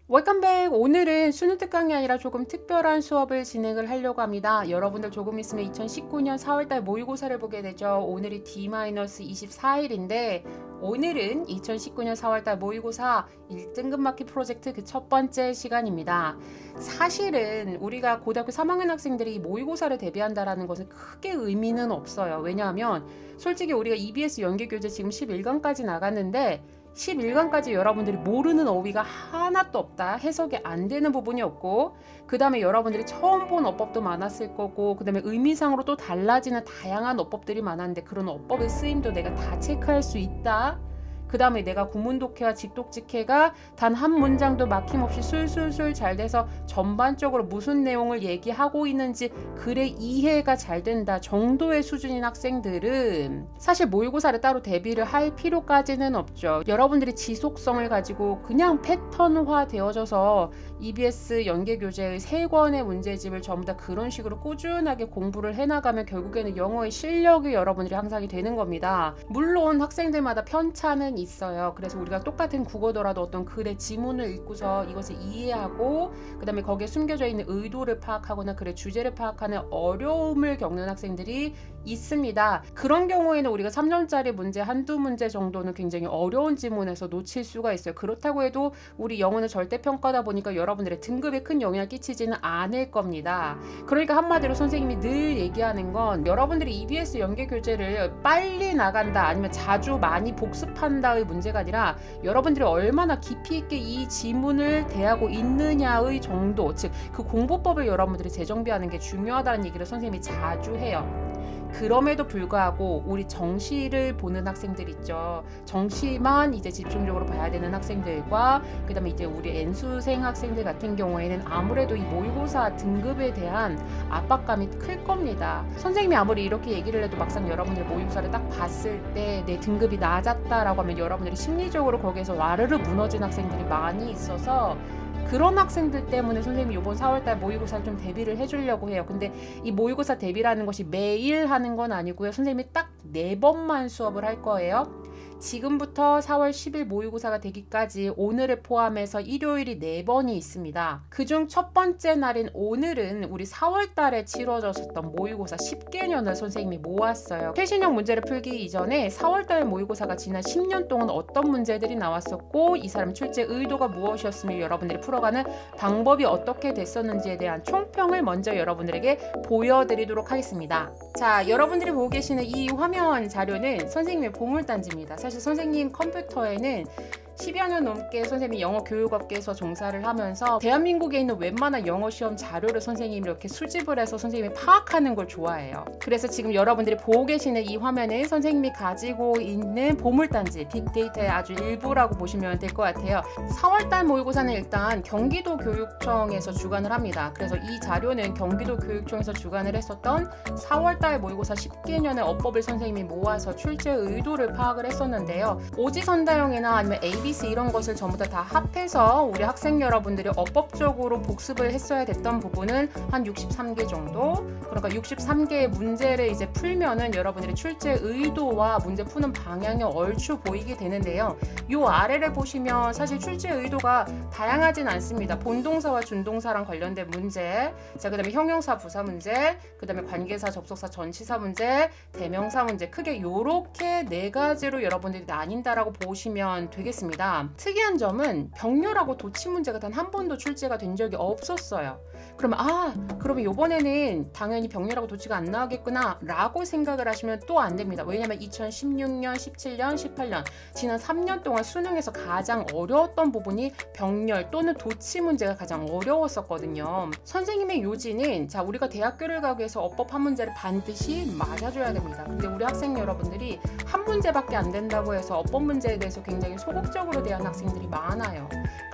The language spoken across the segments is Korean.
웰컴 백! 오늘은 수능 특강이 아니라 조금 특별한 수업을 진행을 하려고 합니다. 여러분들 조금 있으면 2019년 4월달 모의고사를 보게 되죠. 오늘이 D-24일인데 오늘은 2019년 4월달 모의고사 1등급 맞기 프로젝트 그 첫 번째 시간입니다. 사실은 우리가 고등학교 3학년 학생들이 모의고사를 대비한다라는 것은 크게 의미는 없어요. 왜냐하면 솔직히 우리가 EBS 연계교재 지금 11강까지 나갔는데 11강까지 여러분들이 모르는 어휘가 하나도 없다. 해석이 안 되는 부분이 없고 그 다음에 여러분들이 처음 본 어법도 많았을 거고 그 다음에 의미상으로 또 달라지는 다양한 어법들이 많았는데 그런 어법의 쓰임도 내가 다 체크할 수 있다. 그 다음에 내가 구문독해와 직독직해가 단 한 문장도 막힘없이 술술술 잘 돼서 전반적으로 무슨 내용을 얘기하고 있는지 글의 이해가 잘 된다 정도의 수준인 학생들은 사실 모의고사를 따로 대비를 할 필요까지는 없죠. 여러분들이 지속성을 가지고 그냥 패턴화 되어져서 EBS 연계교재의 3권의 문제집을 전부 다 그런 식으로 꾸준하게 공부를 해나가면 결국에는 영어의 실력이 여러분들이 향상이 되는 겁니다. 물론 학생들마다 편차는 있어요. 그래서 우리가 똑같은 국어더라도 어떤 글의 지문을 읽고서 이것을 이해하고 그 다음에 거기에 숨겨져 있는 의도를 파악하거나 글의 주제를 파악하는 어려움을 겪는 학생들이 있습니다. 그런 경우에는 우리가 3점짜리 문제 한두 문제 정도는 굉장히 어려운 지문에서 놓칠 수가 있어요. 그렇다고 해도 우리 영어는 절대평가다 보니까 여러분들의 등급에 큰 영향을 끼치지는 않을 겁니다. 그러니까 한마디로 선생님이 늘 얘기하는 건 여러분들이 EBS 연계교재를 빨리 나간다 아니면 자주 많이 복습한다의 문제가 아니라 여러분들이 얼마나 깊이 있게 이 지문을 대하고 있느냐의 정도, 즉 그 공부법을 여러분들이 재정비하는 게 중요하다는 얘기를 선생님이 자주 해요. 그럼에도 불구하고 우리 정시를 보는 학생들 있죠. 정시만 이제 집중적으로 봐야 되는 학생들과 그 다음에 이제 우리 N수생 학생들 같은 경우에는 아무래도 이 모의고사 등급에 대한 압박감이 클 겁니다. 선생님이 아무리 이렇게 얘기를 해도 막상 여러분들 모의고사를 딱 봤을 때 내 등급이 낮았다라고 하면 여러분들이 심리적으로 거기에서 와르르 무너진 학생들이 많이 있어서 그런 학생들 때문에 선생님이 이번 4월달 모의고사를 좀 대비를 해주려고 해요. 근데 이 모의고사 대비라는 것이 매일 하는 건 아니고요. 선생님이 딱 4번만 수업을 할 거예요. 지금부터 4월 10일 모의고사가 되기까지 오늘을 포함해서 일요일이 4번이 있습니다. 그중 첫 번째 날인 오늘은 우리 4월 달에 치러졌었던 모의고사 10개년을 선생님이 모았어요. 최신형 문제를 풀기 이전에 4월 달 모의고사가 지난 10년 동안 어떤 문제들이 나왔었고 이 사람 출제 의도가 무엇이었으며 여러분들이 풀어가는 방법이 어떻게 됐었는지에 대한 총평을 먼저 여러분들에게 보여드리도록 하겠습니다. 자, 여러분들이 보고 계시는 이 화면 자료는 선생님의 보물단지입니다. 사실 선생님 컴퓨터에는 10여 년 넘게 선생님이 영어 교육업계에서 종사를 하면서 대한민국에 있는 웬만한 영어 시험 자료를 선생님이 이렇게 수집을 해서 선생님이 파악하는 걸 좋아해요. 그래서 지금 여러분들이 보고 계시는 이 화면은 선생님이 가지고 있는 보물단지, 빅데이터의 아주 일부라고 보시면 될 것 같아요. 4월달 모의고사는 일단 경기도 교육청에서 주관을 합니다. 그래서 이 자료는 경기도 교육청에서 주관을 했었던 4월달 모의고사 10개년의 어법을 선생님이 모아서 출제 의도를 파악을 했었는데요. 오지선다형이나 아니면 ABC 이런 것을 전부 다 합해서 우리 학생 여러분들이 어법적으로 복습을 했어야 됐던 부분은 한 63개 정도. 그러니까 63개의 문제를 이제 풀면은 여러분들이 출제 의도와 문제 푸는 방향이 얼추 보이게 되는데요. 요 아래를 보시면 사실 출제 의도가 다양하진 않습니다. 본동사와 준동사랑 관련된 문제, 자 그다음에 형용사 부사 문제, 그다음에 관계사 접속사 전치사 문제, 대명사 문제, 크게 요렇게 4가지로 여러분들이 나뉜다라고 보시면 되겠습니다. 특이한 점은 병렬하고 도치 문제가 단 한 번도 출제가 된 적이 없었어요. 그러면 이번에는 당연히 병렬하고 도치가 안 나오겠구나 라고 생각을 하시면 또 안 됩니다. 왜냐면 2016년, 17년, 18년 지난 3년 동안 수능에서 가장 어려웠던 부분이 병렬 또는 도치 문제가 가장 어려웠었거든요. 선생님의 요지는 자 우리가 대학교를 가기 위해서 어법 한 문제를 반드시 맞아줘야 됩니다. 근데 우리 학생 여러분들이 한 문제밖에 안 된다고 해서 어법 문제에 대해서 굉장히 소극적으로 대한 학생들이 많아요.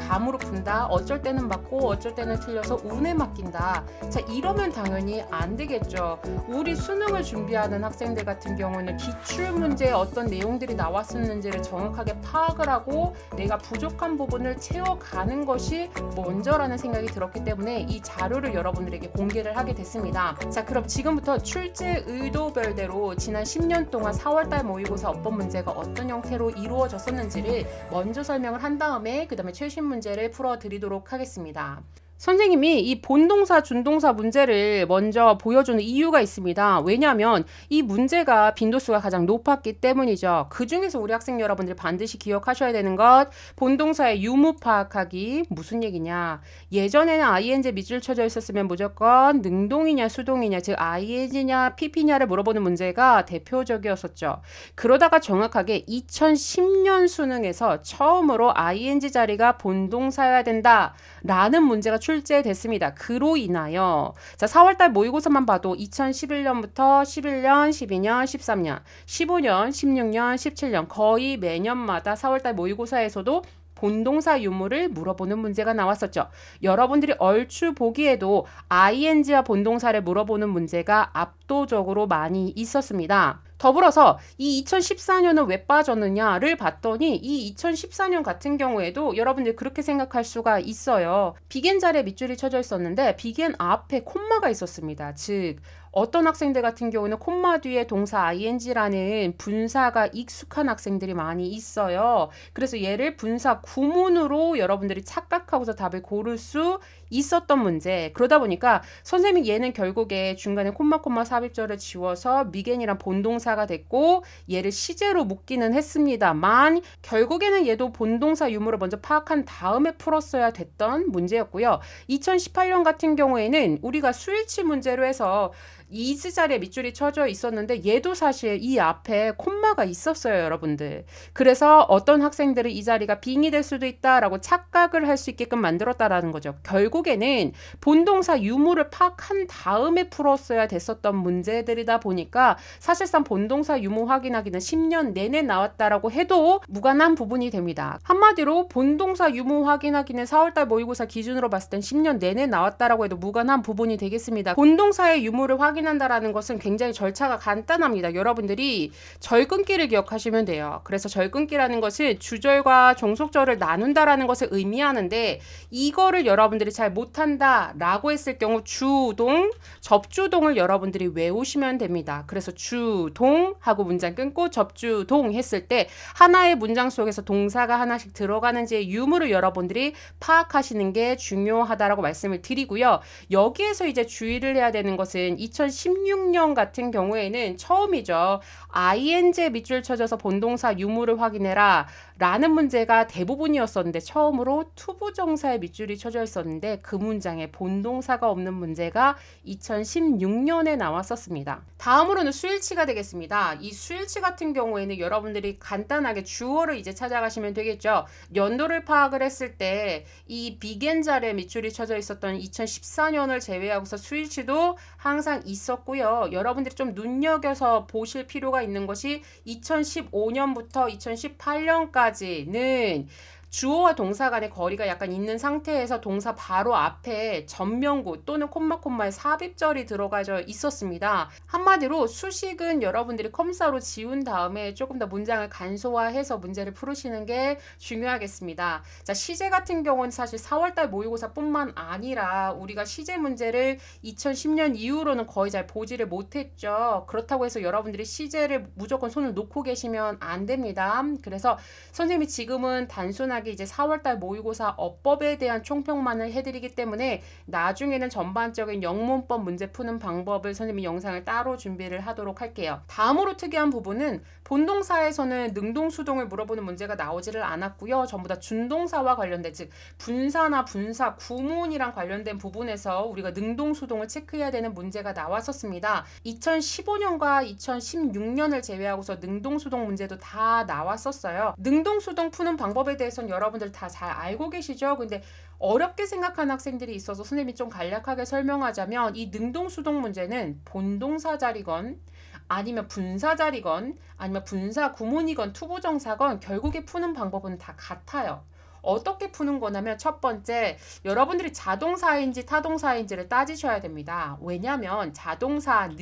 감으로 푼다, 어쩔 때는 맞고 어쩔 때는 틀려서 운에 맡긴다. 자 이러면 당연히 안 되겠죠. 우리 수능을 준비하는 학생들 같은 경우는 기출문제에 어떤 내용들이 나왔었는지를 정확하게 파악을 하고 내가 부족한 부분을 채워가는 것이 먼저라는 생각이 들었기 때문에 이 자료를 여러분들에게 공개를 하게 됐습니다. 자 그럼 지금부터 출제 의도별대로 지난 10년 동안 4월달 모의고사 어법 문제가 어떤 형태로 이루어졌었는지를 먼저 설명을 한 다음에 그 다음에 최신 문제 문제를 풀어드리도록 하겠습니다. 선생님이 이 본동사, 준동사 문제를 먼저 보여주는 이유가 있습니다. 왜냐하면 이 문제가 빈도수가 가장 높았기 때문이죠. 그 중에서 우리 학생 여러분들이 반드시 기억하셔야 되는 것, 본동사의 유무 파악하기. 무슨 얘기냐? 예전에는 ing 밑줄 쳐져 있었으면 무조건 능동이냐 수동이냐, 즉 ing냐 pp냐를 물어보는 문제가 대표적이었었죠. 그러다가 정확하게 2010년 수능에서 처음으로 ing 자리가 본동사여야 된다 라는 문제가 출제됐습니다. 그로 인하여 4월달 모의고사만 봐도 2011년부터 11년, 12년, 13년, 15년, 16년, 17년 거의 매년마다 4월달 모의고사에서도 본동사 유무를 물어보는 문제가 나왔었죠. 여러분들이 얼추 보기에도 ing와 본동사를 물어보는 문제가 압도적으로 많이 있었습니다. 더불어서 이 2014년은 왜 빠졌느냐를 봤더니 이 2014년 같은 경우에도 여러분들 그렇게 생각할 수가 있어요. 비겐 자리에 밑줄이 쳐져 있었는데 비겐 앞에 콤마가 있었습니다. 즉 어떤 학생들 같은 경우는 콤마 뒤에 동사 ing라는 분사가 익숙한 학생들이 많이 있어요. 그래서 얘를 분사 구문으로 여러분들이 착각하고서 답을 고를 수 있었던 문제. 그러다 보니까 선생님이 얘는 결국에 중간에 콤마 삽입절을 지워서 미겐이란 본동사가 됐고 얘를 시제로 묶기는 했습니다만 결국에는 얘도 본동사 유무를 먼저 파악한 다음에 풀었어야 됐던 문제였고요. 2018년 같은 경우에는 우리가 수일치 문제로 해서 이스 자리에 밑줄이 쳐져 있었는데 얘도 사실 이 앞에 콤마가 있었어요, 여러분들. 그래서 어떤 학생들은 이 자리가 빙이 될 수도 있다라고 착각을 할 수 있게끔 만들었다라는 거죠. 결국에는 본동사 유무를 파악한 다음에 풀었어야 됐었던 문제들이다 보니까 사실상 본동사 유무 확인하기는 10년 내내 나왔다라고 해도 무관한 부분이 됩니다. 한마디로 본동사 유무 확인하기는 4월달 모의고사 기준으로 봤을 땐 10년 내내 나왔다라고 해도 무관한 부분이 되겠습니다. 본동사의 유무를 확인한다라는 것은 굉장히 절차가 간단합니다. 여러분들이 절끊기를 기억하시면 돼요. 그래서 절끊기라는 것은 주절과 종속절을 나눈다라는 것을 의미하는데 이거를 여러분들이 잘 못한다라고 했을 경우 주동, 접주동을 여러분들이 외우시면 됩니다. 그래서 주동 하고 문장 끊고 접주동 했을 때 하나의 문장 속에서 동사가 하나씩 들어가는지의 유무를 여러분들이 파악하시는 게 중요하다라고 말씀을 드리고요. 여기에서 이제 주의를 해야 되는 것은 2016년 같은 경우에는 처음이죠. ing에 밑줄 쳐져서 본동사 유무를 확인해라 라는 문제가 대부분이었었는데 처음으로 투부정사에 밑줄이 쳐져 있었는데 그 문장에 본동사가 없는 문제가 2016년에 나왔었습니다. 다음으로는 수일치가 되겠습니다. 이 수일치 같은 경우에는 여러분들이 간단하게 주어를 이제 찾아가시면 되겠죠. 연도를 파악을 했을 때 이 비겐 자리에 밑줄이 쳐져 있었던 2014년을 제외하고서 수일치도 항상 있었고요. 여러분들이 좀 눈여겨서 보실 필요가 있는 것이 2015년부터 2018년까지는 주어와 동사 간의 거리가 약간 있는 상태에서 동사 바로 앞에 전명구 또는 콤마에 삽입절이 들어가져 있었습니다. 한마디로 수식은 여러분들이 컴사로 지운 다음에 조금 더 문장을 간소화해서 문제를 풀으시는 게 중요하겠습니다. 자, 시제 같은 경우는 사실 4월달 모의고사뿐만 아니라 우리가 시제 문제를 2010년 이후로는 거의 잘 보지를 못했죠. 그렇다고 해서 여러분들이 시제를 무조건 손을 놓고 계시면 안 됩니다. 그래서 선생님이 지금은 단순하게 이제 4월달 모의고사 어법에 대한 총평만을 해드리기 때문에 나중에는 전반적인 영문법 문제 푸는 방법을 선생님이 영상을 따로 준비를 하도록 할게요. 다음으로 특이한 부분은 본동사에서는 능동수동을 물어보는 문제가 나오지를 않았고요. 전부 다 준동사와 관련된, 즉 분사나 분사, 구문이랑 관련된 부분에서 우리가 능동수동을 체크해야 되는 문제가 나왔었습니다. 2015년과 2016년을 제외하고서 능동수동 문제도 다 나왔었어요. 능동수동 푸는 방법에 대해서는 여러분들 다 잘 알고 계시죠? 근데 어렵게 생각하는 학생들이 있어서 선생님이 좀 간략하게 설명하자면 이 능동수동 문제는 본동사 자리건 아니면 분사 자리건 아니면 분사 구문이건 투부정사건 결국에 푸는 방법은 다 같아요. 어떻게 푸는 거냐면 첫 번째, 여러분들이 자동사인지 타동사인지를 따지셔야 됩니다. 왜냐하면 자동사는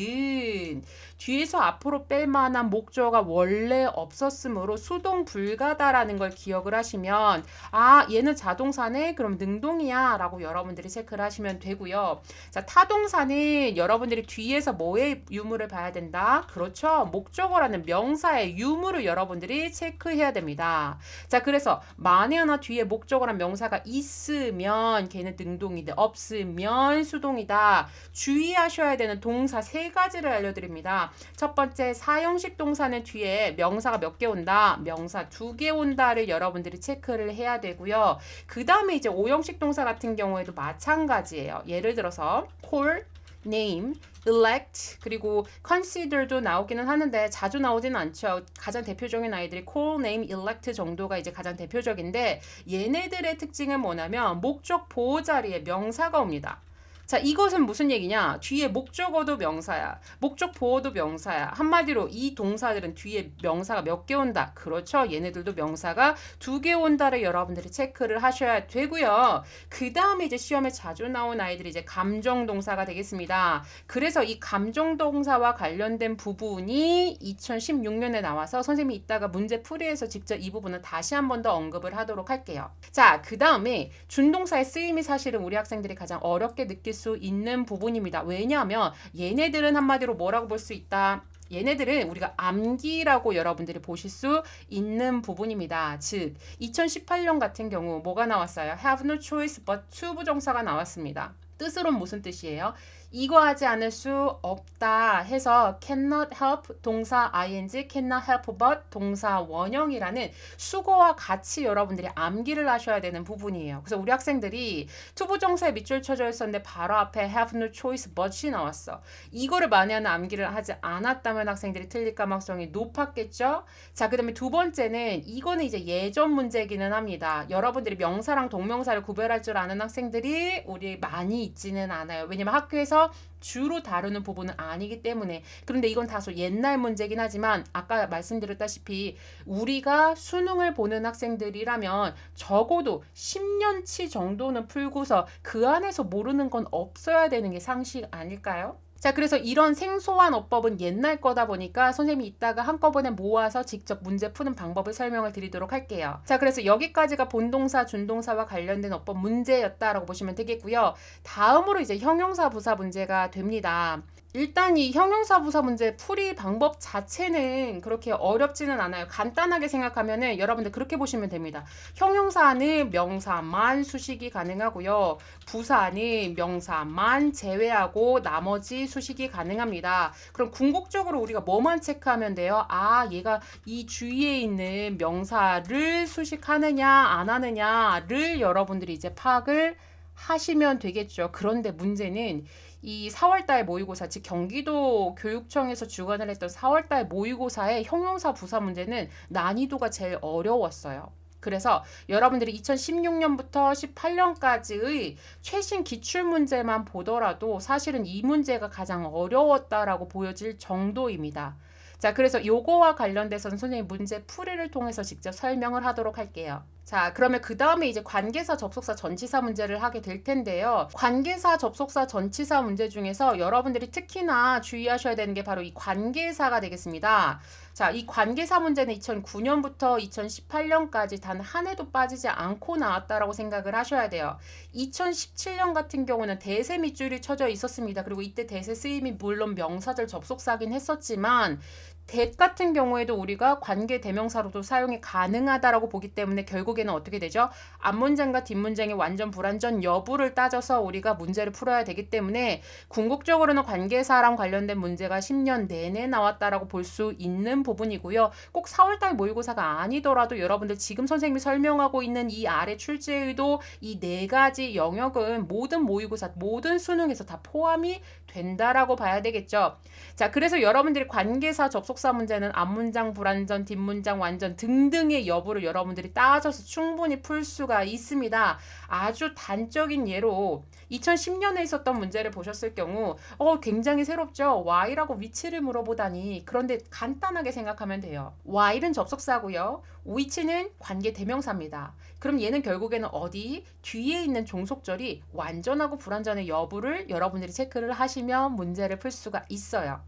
뒤에서 앞으로 뺄 만한 목적어가 원래 없었으므로 수동 불가다라는 걸 기억을 하시면 아, 얘는 자동사네? 그럼 능동이야 라고 여러분들이 체크를 하시면 되고요. 자, 타동사는 여러분들이 뒤에서 뭐의 유무를 봐야 된다? 그렇죠. 목적어라는 명사의 유무를 여러분들이 체크해야 됩니다. 자, 그래서 만에 하나 뒤에 목적어란 명사가 있으면 걔는 능동인데 없으면 수동이다. 주의하셔야 되는 동사 세 가지를 알려드립니다. 첫 번째, 사형식 동사는 뒤에 명사가 몇 개 온다? 명사 2개 온다를 여러분들이 체크를 해야 되고요. 그 다음에 이제 오형식 동사 같은 경우에도 마찬가지예요. 예를 들어서 call, name, elect, 그리고 consider도 나오기는 하는데 자주 나오지는 않죠. 가장 대표적인 아이들이 call, name, elect 정도가 이제 가장 대표적인데 얘네들의 특징은 뭐냐면 목적 보호 자리에 명사가 옵니다. 자, 이것은 무슨 얘기냐? 뒤에 목적어도 명사야. 목적 보호도 명사야. 한마디로 이 동사들은 뒤에 명사가 몇 개 온다. 그렇죠. 얘네들도 명사가 2개 온다를 여러분들이 체크를 하셔야 되고요. 그 다음에 이제 시험에 자주 나온 아이들이 이제 감정 동사가 되겠습니다. 그래서 이 감정 동사와 관련된 부분이 2016년에 나와서 선생님이 이따가 문제 풀이해서 직접 이 부분은 다시 한 번 더 언급을 하도록 할게요. 자, 그 다음에 준동사의 쓰임이 사실은 우리 학생들이 가장 어렵게 느낄 수 있는 부분입니다. 왜냐하면 얘네들은 한마디로 뭐라고 볼 수 있다? 얘네들은 우리가 암기라고 여러분들이 보실 수 있는 부분입니다. 즉 2018년 같은 경우 뭐가 나왔어요? have no choice but to 부정사가 나왔습니다. 뜻으로는 무슨 뜻이에요? 이거 하지 않을 수 없다 해서 cannot help 동사 ing, cannot help but 동사 원형이라는 수거와 같이 여러분들이 암기를 하셔야 되는 부분이에요. 그래서 우리 학생들이 투부정사에 밑줄 쳐져 있었는데 바로 앞에 have no choice but이 나왔어. 이거를 만약에 암기를 하지 않았다면 학생들이 틀릴 가능성이 높았겠죠? 자, 그 다음에 두 번째는 이거는 이제 예전 문제이기는 합니다. 여러분들이 명사랑 동명사를 구별할 줄 아는 학생들이 우리 많이 있지는 않아요. 왜냐면 학교에서 주로 다루는 부분은 아니기 때문에. 그런데 이건 다소 옛날 문제긴 하지만 아까 말씀드렸다시피 우리가 수능을 보는 학생들이라면 적어도 10년치 정도는 풀고서 그 안에서 모르는 건 없어야 되는 게 상식 아닐까요? 자, 그래서 이런 생소한 어법은 옛날 거다 보니까 선생님이 이따가 한꺼번에 모아서 직접 문제 푸는 방법을 설명을 드리도록 할게요. 자, 그래서 여기까지가 본동사, 준동사와 관련된 어법 문제였다라고 보시면 되겠고요. 다음으로 이제 형용사, 부사 문제가 됩니다. 일단 이 형용사 부사 문제 풀이 방법 자체는 그렇게 어렵지는 않아요. 간단하게 생각하면은 여러분들 그렇게 보시면 됩니다. 형용사는 명사만 수식이 가능하고요. 부사는 명사만 제외하고 나머지 수식이 가능합니다. 그럼 궁극적으로 우리가 뭐만 체크하면 돼요? 아, 얘가 이 주위에 있는 명사를 수식하느냐 안 하느냐를 여러분들이 이제 파악을 하시면 되겠죠. 그런데 문제는 이 4월달 모의고사, 즉 경기도 교육청에서 주관을 했던 4월달 모의고사의 형용사 부사 문제는 난이도가 제일 어려웠어요. 그래서 여러분들이 2016년부터 18년까지의 최신 기출문제만 보더라도 사실은 이 문제가 가장 어려웠다라고 보여질 정도입니다. 자, 그래서 요거와 관련돼서는 선생님 문제 풀이를 통해서 직접 설명을 하도록 할게요. 자, 그러면 그 다음에 이제 관계사, 접속사, 전치사 문제를 하게 될 텐데요. 관계사, 접속사, 전치사 문제 중에서 여러분들이 특히나 주의하셔야 되는 게 바로 이 관계사가 되겠습니다. 자, 이 관계사 문제는 2009년부터 2018년까지 단 한 해도 빠지지 않고 나왔다라고 생각을 하셔야 돼요. 2017년 같은 경우는 대세 밑줄이 쳐져 있었습니다. 그리고 이때 대세 쓰임이 물론 명사절 접속사긴 했었지만 that 같은 경우에도 우리가 관계 대명사로도 사용이 가능하다라고 보기 때문에 결국에는 어떻게 되죠? 앞문장과 뒷문장의 완전 불완전 여부를 따져서 우리가 문제를 풀어야 되기 때문에 궁극적으로는 관계사랑 관련된 문제가 10년 내내 나왔다라고 볼 수 있는 부분이고요. 꼭 4월달 모의고사가 아니더라도 여러분들 지금 선생님이 설명하고 있는 이 아래 출제의도 이 네 가지 영역은 모든 모의고사, 모든 수능에서 다 포함이 된다라고 봐야 되겠죠. 자, 그래서 여러분들이 관계사, 접속사 문제는 앞문장, 불완전, 뒷문장, 완전 등등의 여부를 여러분들이 따져서 충분히 풀 수가 있습니다. 아주 단적인 예로 2010년에 있었던 문제를 보셨을 경우 굉장히 새롭죠. Y라고 위치를 물어보다니. 그런데 간단하게 생각하면 돼요. Y는 접속사고요. 위치는 관계 대명사입니다. 그럼 얘는 결국에는 어디? 뒤에 있는 종속절이 완전하고 불완전의 여부를 여러분들이 체크를 하시면 문제를 풀 수가 있어요.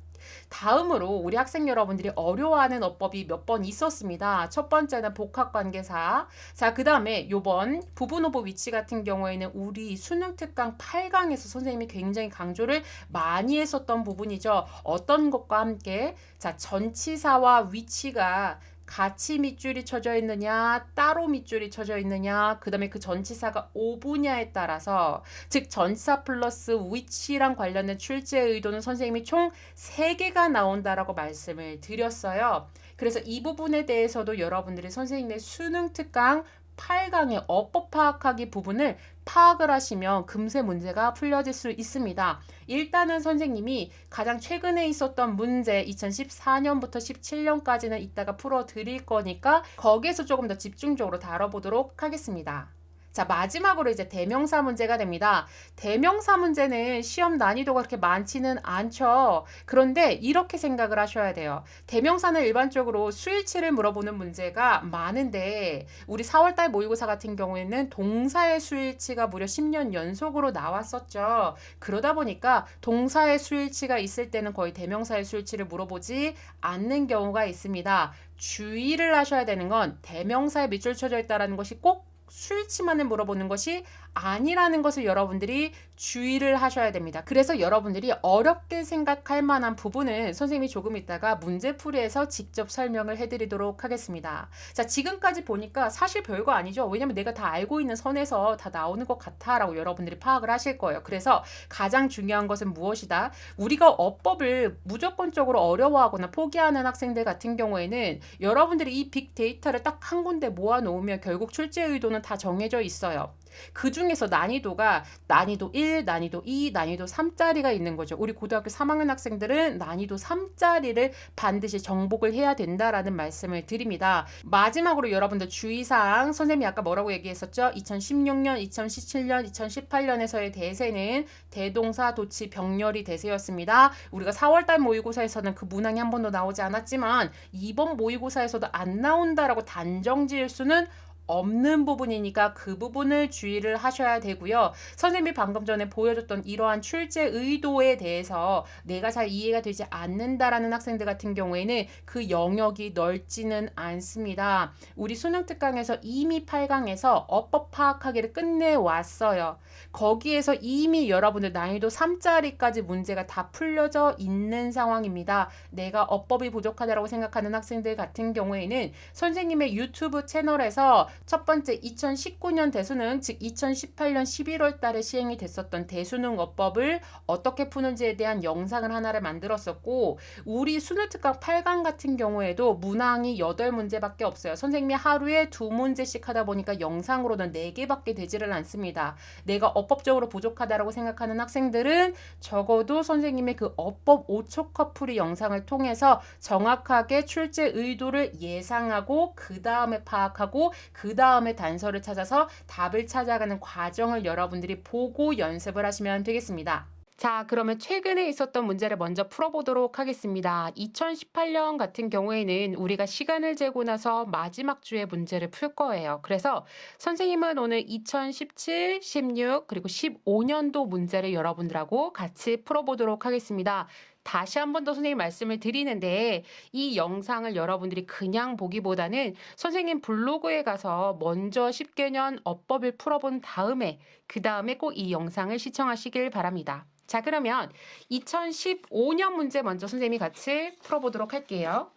다음으로 우리 학생 여러분들이 어려워하는 어법이 몇 번 있었습니다. 첫 번째는 복합관계사. 자, 그 다음에 요번 부분 오브 위치 같은 경우에는 우리 수능 특강 8강에서 선생님이 굉장히 강조를 많이 했었던 부분이죠. 어떤 것과 함께 자, 전치사와 위치가 같이 밑줄이 쳐져 있느냐, 따로 밑줄이 쳐져 있느냐, 그 다음에 그 전치사가 오부냐에 따라서, 즉 전치사 플러스 which랑 관련된 출제 의도는 선생님이 총 3개가 나온다라고 말씀을 드렸어요. 그래서 이 부분에 대해서도 여러분들이 선생님의 수능 특강 8강의 어법 파악하기 부분을 파악을 하시면 금세 문제가 풀려질 수 있습니다. 일단은 선생님이 가장 최근에 있었던 문제 2014년부터 17년까지는 이따가 풀어 드릴 거니까 거기에서 조금 더 집중적으로 다뤄보도록 하겠습니다. 자, 마지막으로 이제 대명사 문제가 됩니다. 대명사 문제는 시험 난이도가 그렇게 많지는 않죠. 그런데 이렇게 생각을 하셔야 돼요. 대명사는 일반적으로 수일치를 물어보는 문제가 많은데 우리 4월달 모의고사 같은 경우에는 동사의 수일치가 무려 10년 연속으로 나왔었죠. 그러다 보니까 동사의 수일치가 있을 때는 거의 대명사의 수일치를 물어보지 않는 경우가 있습니다. 주의를 하셔야 되는 건 대명사에 밑줄 쳐져 있다는 것이 꼭 수일치만을 물어보는 것이 아니라는 것을 여러분들이 주의를 하셔야 됩니다. 그래서 여러분들이 어렵게 생각할 만한 부분은 선생님이 조금 있다가 문제풀이에서 직접 설명을 해드리도록 하겠습니다. 자, 지금까지 보니까 사실 별거 아니죠. 왜냐면 내가 다 알고 있는 선에서 다 나오는 것 같아 라고 여러분들이 파악을 하실 거예요. 그래서 가장 중요한 것은 무엇이다? 우리가 어법을 무조건적으로 어려워하거나 포기하는 학생들 같은 경우에는 여러분들이 이 빅데이터를 딱 한 군데 모아놓으면 결국 출제 의도는 다 정해져 있어요. 그 중에서 난이도가 난이도 1, 난이도 2, 난이도 3짜리가 있는 거죠. 우리 고등학교 3학년 학생들은 난이도 3짜리를 반드시 정복을 해야 된다라는 말씀을 드립니다. 마지막으로 여러분들 주의사항, 선생님이 아까 뭐라고 얘기했었죠? 2016년, 2017년, 2018년에서의 대세는 대동사, 도치, 병렬이 대세였습니다. 우리가 4월달 모의고사에서는 그 문항이 한 번도 나오지 않았지만 이번 모의고사에서도 안 나온다라고 단정 지을 수는 없는 부분이니까 그 부분을 주의를 하셔야 되고요. 선생님이 방금 전에 보여줬던 이러한 출제 의도에 대해서 내가 잘 이해가 되지 않는다라는 학생들 같은 경우에는 그 영역이 넓지는 않습니다. 우리 수능 특강에서 이미 8강에서 어법 파악하기를 끝내왔어요. 거기에서 이미 여러분들 난이도 3짜리까지 문제가 다 풀려져 있는 상황입니다. 내가 어법이 부족하다고 생각하는 학생들 같은 경우에는 선생님의 유튜브 채널에서 첫 번째 2019년 대수능, 즉 2018년 11월 달에 시행이 됐었던 대수능 어법을 어떻게 푸는지에 대한 영상을 하나를 만들었었고, 우리 수능특강 8강 같은 경우에도 문항이 8문제밖에 없어요. 선생님이 하루에 2문제씩 하다 보니까 영상으로는 4개밖에 되지를 않습니다. 내가 어법적으로 부족하다고 생각하는 학생들은 적어도 선생님의 그 어법 5초 커플이 영상을 통해서 정확하게 출제 의도를 예상하고 그 다음에 파악하고 그 다음에 단서를 찾아서 답을 찾아가는 과정을 여러분들이 보고 연습을 하시면 되겠습니다. 자, 그러면 최근에 있었던 문제를 먼저 풀어보도록 하겠습니다. 2018년 같은 경우에는 우리가 시간을 재고 나서 마지막 주에 문제를 풀 거예요. 그래서 선생님은 오늘 2017, 16, 그리고 15년도 문제를 여러분들하고 같이 풀어보도록 하겠습니다. 다시 한 번 더 선생님 말씀을 드리는데 이 영상을 여러분들이 그냥 보기보다는 선생님 블로그에 가서 먼저 10개년 어법을 풀어본 다음에 그 다음에 꼭 이 영상을 시청하시길 바랍니다. 자, 그러면 2015년 문제 먼저 선생님이 같이 풀어보도록 할게요.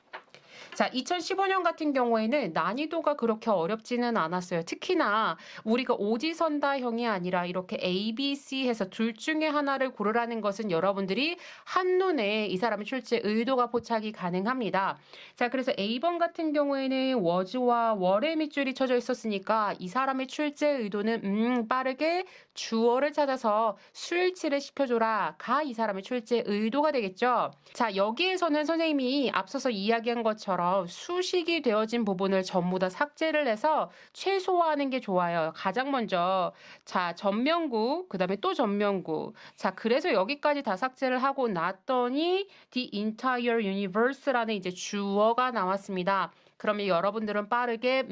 자, 2015년 같은 경우에는 난이도가 그렇게 어렵지는 않았어요. 특히나 우리가 오지선다형이 아니라 이렇게 A, B, C 해서 둘 중에 하나를 고르라는 것은 여러분들이 한눈에 이 사람의 출제 의도가 포착이 가능합니다. 자, 그래서 A번 같은 경우에는 was와 were의 밑줄이 쳐져 있었으니까 이 사람의 출제 의도는 빠르게 주어를 찾아서 수일치를 시켜줘라 가 이 사람의 출제 의도가 되겠죠. 자, 여기에서는 선생님이 앞서서 이야기한 것처럼 수식이 되어진 부분을 전부 다 삭제를 해서 최소화하는 게 좋아요. 가장 먼저 자, 전명구, 그 다음에 또 전명구. 자, 그래서 여기까지 다 삭제를 하고 났더니 the entire universe라는 이제 주어가 나왔습니다. 그러면 여러분들은 빠르게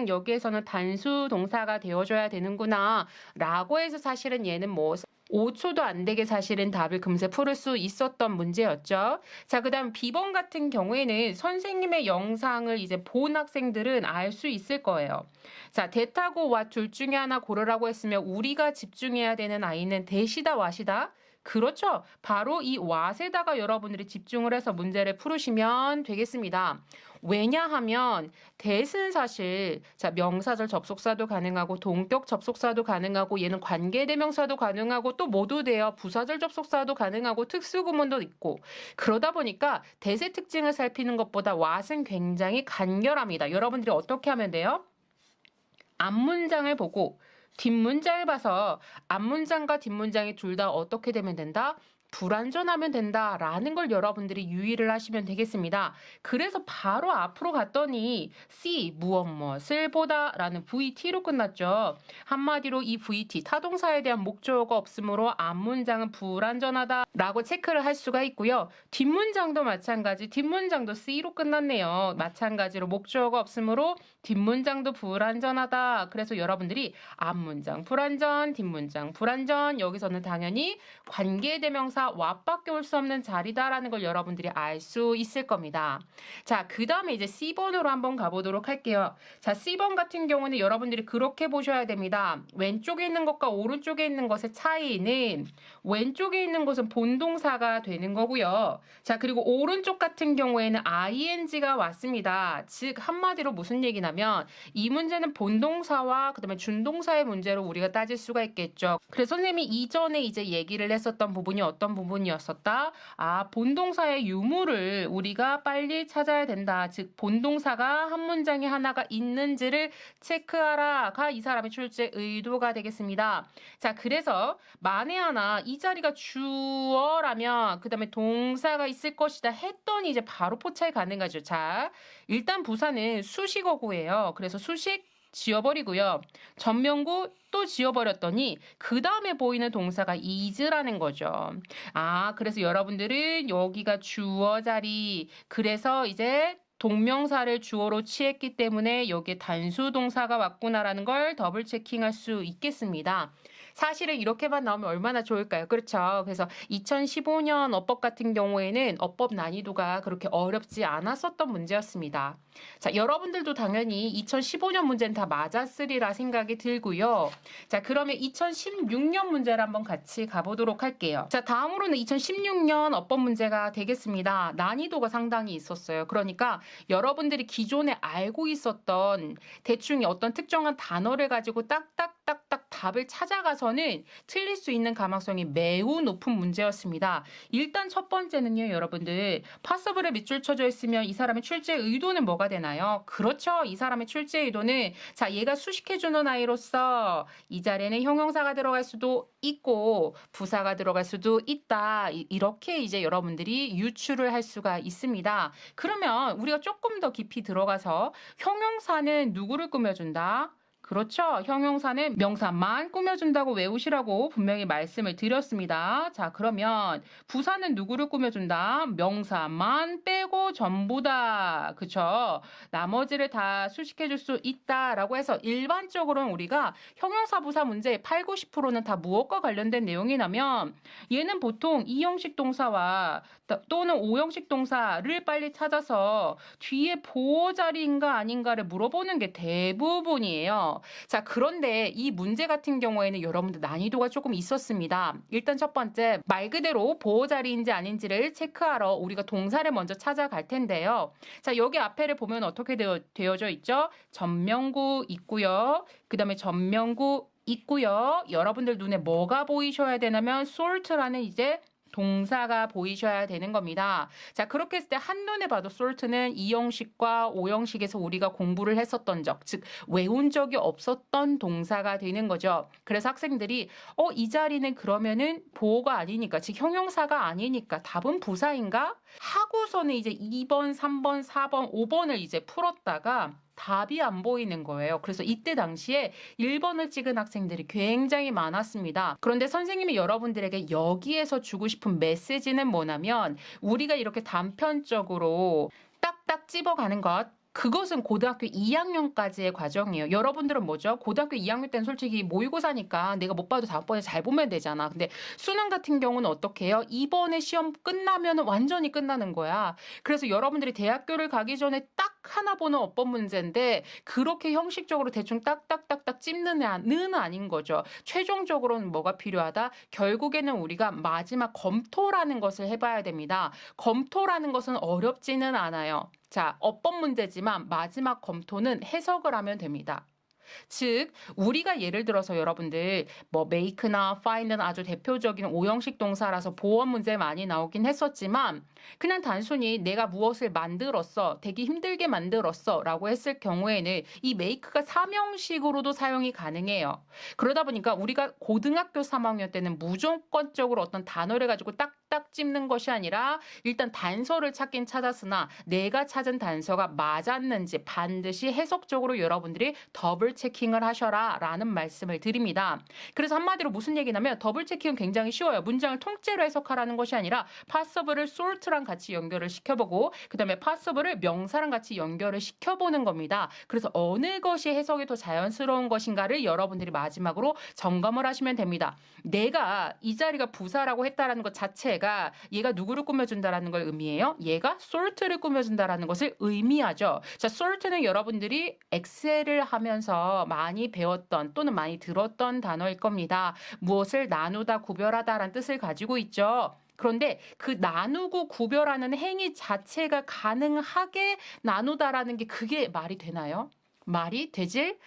여기에서는 단수 동사가 되어줘야 되는구나 라고 해서 사실은 얘는 뭐 5초도 안 되게 사실은 답을 금세 풀을 수 있었던 문제였죠. 자, 그 다음 B번 같은 경우에는 선생님의 영상을 이제 본 학생들은 알 수 있을 거예요. 자, 대타고 와 둘 중에 하나 고르라고 했으면 우리가 집중해야 되는 아이는 대시다 와시다? 그렇죠. 바로 이 what에다가 여러분들이 집중을 해서 문제를 풀으시면 되겠습니다. 왜냐하면 that은 사실 자 명사절 접속사도 가능하고 동격 접속사도 가능하고 얘는 관계대명사도 가능하고 또 모두 돼요. 부사절 접속사도 가능하고 특수구문도 있고 그러다 보니까 that의 특징을 살피는 것보다 what은 굉장히 간결합니다. 여러분들이 어떻게 하면 돼요? 앞문장을 보고 뒷문장을 봐서 앞문장과 뒷문장이 둘 다 어떻게 되면 된다? 불완전하면 된다라는 걸 여러분들이 유의를 하시면 되겠습니다. 그래서 바로 앞으로 갔더니 see 무엇을 보다라는 VT로 끝났죠. 한마디로 이 VT 타동사에 대한 목적어가 없으므로 앞문장은 불완전하다라고 체크를 할 수가 있고요. 뒷문장도 마찬가지 뒷문장도 C로 끝났네요. 마찬가지로 목적어가 없으므로 뒷문장도 불완전하다. 그래서 여러분들이 앞문장 불완전 뒷문장 불완전 여기서는 당연히 관계대명사 what밖에 올 수 없는 자리다라는 걸 여러분들이 알 수 있을 겁니다. 자, 그 다음에 이제 C번으로 한번 가보도록 할게요. 자, C번 같은 경우는 여러분들이 그렇게 보셔야 됩니다. 왼쪽에 있는 것과 오른쪽에 있는 것의 차이는 왼쪽에 있는 것은 본동사가 되는 거고요. 자, 그리고 오른쪽 같은 경우에는 ing가 왔습니다. 즉 한마디로 무슨 얘기냐면 이 문제는 본동사와 그 다음에 준동사의 문제로 우리가 따질 수가 있겠죠. 그래서 선생님이 이전에 이제 얘기를 했었던 부분이 어떤 부분이었었다? 아, 본동사의 유무를 우리가 빨리 찾아야 된다. 즉 본동사가 한 문장에 하나가 있는지를 체크하라가 이 사람의 출제 의도가 되겠습니다. 자, 그래서 만에 하나 이 자리가 주어라면 그 다음에 동사가 있을 것이다 했더니 이제 바로 포착이 가능하죠. 자, 일단 부사는 수식어구예요. 그래서 수식 지워버리고요. 전명구 또 지워버렸더니 그 다음에 보이는 동사가 is라는 거죠. 아, 그래서 여러분들은 여기가 주어 자리 그래서 이제 동명사를 주어로 취했기 때문에 여기에 단수 동사가 왔구나라는 걸 더블 체킹할 수 있겠습니다. 사실은 이렇게만 나오면 얼마나 좋을까요? 그렇죠. 그래서 2015년 어법 같은 경우에는 어법 난이도가 그렇게 어렵지 않았었던 문제였습니다. 자, 여러분들도 당연히 2015년 문제는 다 맞았으리라 생각이 들고요. 자, 그러면 2016년 문제를 한번 같이 가보도록 할게요. 자, 다음으로는 2016년 어법 문제가 되겠습니다. 난이도가 상당히 있었어요. 그러니까 여러분들이 기존에 알고 있었던 대충 어떤 특정한 단어를 가지고 딱딱딱딱 답을 찾아가서는 틀릴 수 있는 가능성이 매우 높은 문제였습니다. 일단 첫 번째는요, 여러분들 파서블에 밑줄 쳐져 있으면 이 사람의 출제 의도는 뭐가 되나요? 그렇죠. 이 사람의 출제 의도는 자, 얘가 수식해주는 아이로서 이 자리에는 형용사가 들어갈 수도 있고 부사가 들어갈 수도 있다. 이렇게 이제 여러분들이 유추를 할 수가 있습니다. 그러면 우리가 조금 더 깊이 들어가서 형용사는 누구를 꾸며준다? 그렇죠. 형용사는 명사만 꾸며준다고 외우시라고 분명히 말씀을 드렸습니다. 자, 그러면 부사는 누구를 꾸며준다? 명사만 빼고 전부다. 그쵸? 나머지를 다 수식해줄 수 있다라고 해서 일반적으로는 우리가 형용사 부사 문제 8, 90%는 다 무엇과 관련된 내용이 나면 얘는 보통 이형식 동사와 또는 오형식 동사를 빨리 찾아서 뒤에 보호 자리인가 아닌가를 물어보는 게 대부분이에요. 자, 그런데 이 문제 같은 경우에는 여러분들 난이도가 조금 있었습니다. 일단 첫 번째, 말 그대로 보호 자리인지 아닌지를 체크하러 우리가 동사를 먼저 찾아갈 텐데요. 자, 여기 앞에를 보면 어떻게 되어져 있죠? 전명구 있고요. 그 다음에 전명구 있고요. 여러분들 눈에 뭐가 보이셔야 되냐면 sort라는 이제 동사가 보이셔야 되는 겁니다. 자, 그렇게 했을 때 한눈에 봐도 sort는 이형식과 오형식에서 우리가 공부를 했었던 적, 즉 외운 적이 없었던 동사가 되는 거죠. 그래서 학생들이 이 자리는 그러면은 보호가 아니니까, 즉 형용사가 아니니까 답은 부사인가? 하고서는 이제 2번, 3번, 4번, 5번을 이제 풀었다가 답이 안 보이는 거예요. 그래서 이때 당시에 1번을 찍은 학생들이 굉장히 많았습니다. 그런데 선생님이 여러분들에게 여기에서 주고 싶은 메시지는 뭐냐면 우리가 이렇게 단편적으로 딱딱 집어가는 것, 그것은 고등학교 2학년까지의 과정이에요. 여러분들은 뭐죠? 고등학교 2학년 때는 솔직히 모의고사니까 내가 못 봐도 다음번에 잘 보면 되잖아. 근데 수능 같은 경우는 어떻게 해요? 이번에 시험 끝나면 완전히 끝나는 거야. 그래서 여러분들이 대학교를 가기 전에 딱 하나 보는 어법 문제인데 그렇게 형식적으로 대충 딱딱딱딱 찝는 아닌 거죠. 최종적으로는 뭐가 필요하다? 결국에는 우리가 마지막 검토라는 것을 해봐야 됩니다. 검토라는 것은 어렵지는 않아요. 자, 어법 문제지만 마지막 검토는 해석을 하면 됩니다. 즉 우리가 예를 들어서 여러분들 뭐 make나 find는 아주 대표적인 오형식 동사라서 보어 문제 많이 나오긴 했었지만 그냥 단순히 내가 무엇을 만들었어, 되게 힘들게 만들었어 라고 했을 경우에는 이 make가 삼형식으로도 사용이 가능해요. 그러다 보니까 우리가 고등학교 3학년 때는 무조건적으로 어떤 단어를 가지고 딱딱 찝는 것이 아니라 일단 단서를 찾긴 찾았으나 내가 찾은 단서가 맞았는지 반드시 해석적으로 여러분들이 더블 체킹을 하셔라 라는 말씀을 드립니다. 그래서 한마디로 무슨 얘기냐면 더블 체킹은 굉장히 쉬워요. 문장을 통째로 해석하라는 것이 아니라 파서블을 sort랑 같이 연결을 시켜보고 그 다음에 파서블을 명사랑 같이 연결을 시켜보는 겁니다. 그래서 어느 것이 해석이 더 자연스러운 것인가를 여러분들이 마지막으로 점검을 하시면 됩니다. 내가 이 자리가 부사라고 했다라는 것 자체가 얘가 누구를 꾸며준다라는 걸 의미해요? 얘가 sort를 꾸며준다라는 것을 의미하죠. 자, sort는 여러분들이 엑셀을 하면서 많이 배웠던 또는 많이 들었던 단어일 겁니다. 무엇을 나누다, 구별하다라는 뜻을 가지고 있죠. 그런데 그 나누고 구별하는 행위 자체가 가능하게 나누다라는 게 그게 말이 되나요? 말이 되질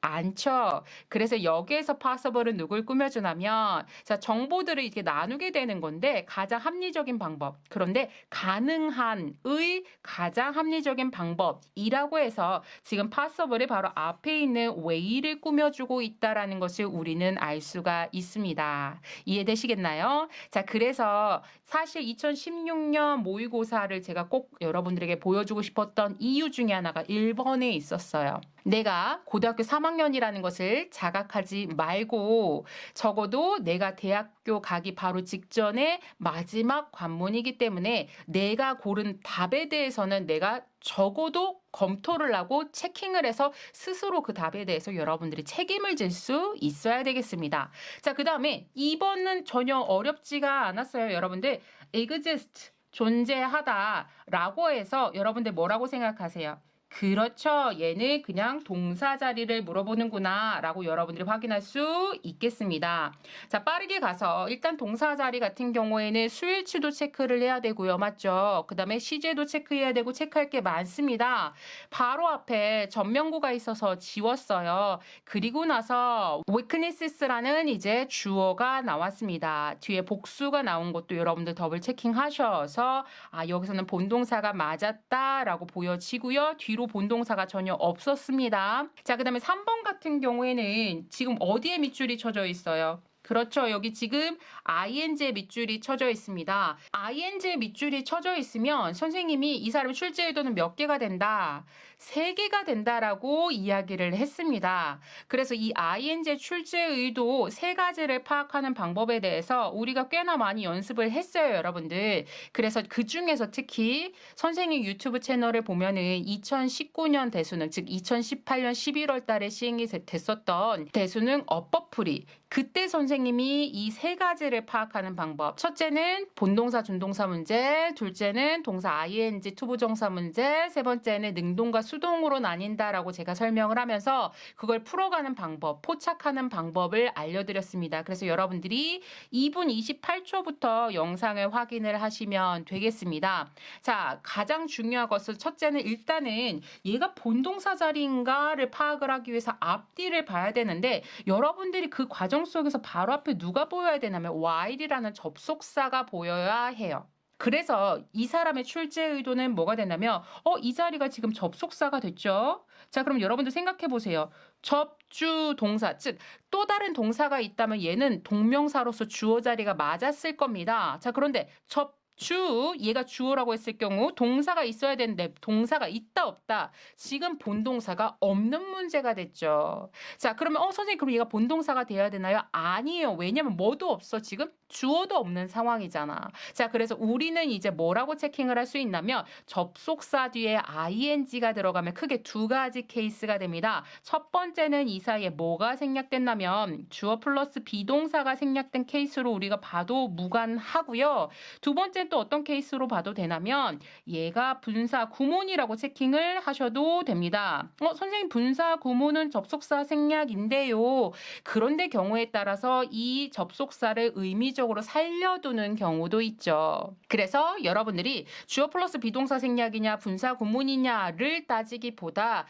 않죠. 그래서 여기에서 possible은 누굴 꾸며주냐면 자 정보들을 이렇게 나누게 되는 건데 가장 합리적인 방법. 그런데 가능한의 가장 합리적인 방법이라고 해서 지금 possible이 바로 앞에 있는 way를 꾸며주고 있다라는 것을 우리는 알 수가 있습니다. 이해되시겠나요? 자 그래서 사실 2016년 모의고사를 제가 꼭 여러분들에게 보여주고 싶었던 이유 중에 하나가 1번에 있었어요. 내가 고등학교 3학년이라는 것을 자각하지 말고 적어도 내가 대학교 가기 바로 직전에 마지막 관문이기 때문에 내가 고른 답에 대해서는 내가 적어도 검토를 하고 체킹을 해서 스스로 그 답에 대해서 여러분들이 책임을 질 수 있어야 되겠습니다. 자, 그 다음에 2번은 전혀 어렵지가 않았어요. 여러분들 exist, 존재하다라고 해서 여러분들 뭐라고 생각하세요? 그렇죠. 얘는 그냥 동사 자리를 물어보는구나 라고 여러분들이 확인할 수 있겠습니다. 자, 빠르게 가서 일단 동사 자리 같은 경우에는 수일치도 체크를 해야 되고요. 맞죠? 그 다음에 시제도 체크해야 되고 체크할 게 많습니다. 바로 앞에 전명구가 있어서 지웠어요. 그리고 나서 weakness라는 이제 주어가 나왔습니다. 뒤에 복수가 나온 것도 여러분들 더블 체킹하셔서 여기서는 본동사가 맞았다라고 보여지고요. 뒤로 본동사가 전혀 없었습니다. 자, 그 다음에 3번 같은 경우에는 지금 어디에 밑줄이 쳐져 있어요? 그렇죠. 여기 지금 ing에 밑줄이 쳐져 있습니다. ing에 밑줄이 쳐져 있으면 선생님이 이 사람 출제 의도는 몇 개가 된다? 3개가 된다라고 이야기를 했습니다. 그래서 이 ing의 출제 의도 3가지를 파악하는 방법에 대해서 우리가 꽤나 많이 연습을 했어요, 여러분들. 그래서 그 중에서 특히 선생님 유튜브 채널을 보면은 2019년 대수능, 즉 2018년 11월 달에 시행이 됐었던 대수능 어법풀이 그때 선생님이 이 3가지를 파악하는 방법. 첫째는 본동사, 준동사 문제, 둘째는 동사 ing, 투부정사 문제, 세 번째는 능동과 수동으로 나뉜다라고 제가 설명을 하면서 그걸 풀어가는 방법, 포착하는 방법을 알려드렸습니다. 그래서 여러분들이 2분 28초부터 영상을 확인을 하시면 되겠습니다. 자, 가장 중요한 것은 첫째는 일단은 얘가 본동사 자리인가를 파악을 하기 위해서 앞뒤를 봐야 되는데 여러분들이 그 과정 속에서 바로 앞에 누가 보여야 되냐면 while이라는 접속사가 보여야 해요. 그래서 이 사람의 출제 의도는 뭐가 되냐면 이 자리가 지금 접속사가 됐죠. 자, 그럼 여러분들 생각해 보세요. 접주 동사, 즉 또 다른 동사가 있다면 얘는 동명사로서 주어 자리가 맞았을 겁니다. 자, 그런데 얘가 주어라고 했을 경우 동사가 있어야 되는데 동사가 있다 없다 지금 본동사가 없는 문제가 됐죠. 자, 그러면 선생님 그럼 얘가 본동사가 돼야 되나요? 아니에요. 왜냐면 뭐도 없어. 지금 주어도 없는 상황이잖아. 자, 그래서 우리는 이제 뭐라고 체킹을 할 수 있냐면 접속사 뒤에 ing가 들어가면 크게 2가지 케이스가 됩니다. 첫 번째는 이 사이에 뭐가 생략됐냐면 주어 플러스 비동사가 생략된 케이스로 우리가 봐도 무관하고요. 두 번째는 또 어떤 케이스로 봐도 되냐면 얘가 분사 구문이라고 체킹을 하셔도 됩니다. 선생님 분사 구문은 접속사 생략인데요. 그런데 경우에 따라서 이 접속사를 의미적으로 살려두는 경우도 있죠. 그래서 여러분들이 주어 플러스 비동사 생략이냐 분사 구문이냐를 따지기보다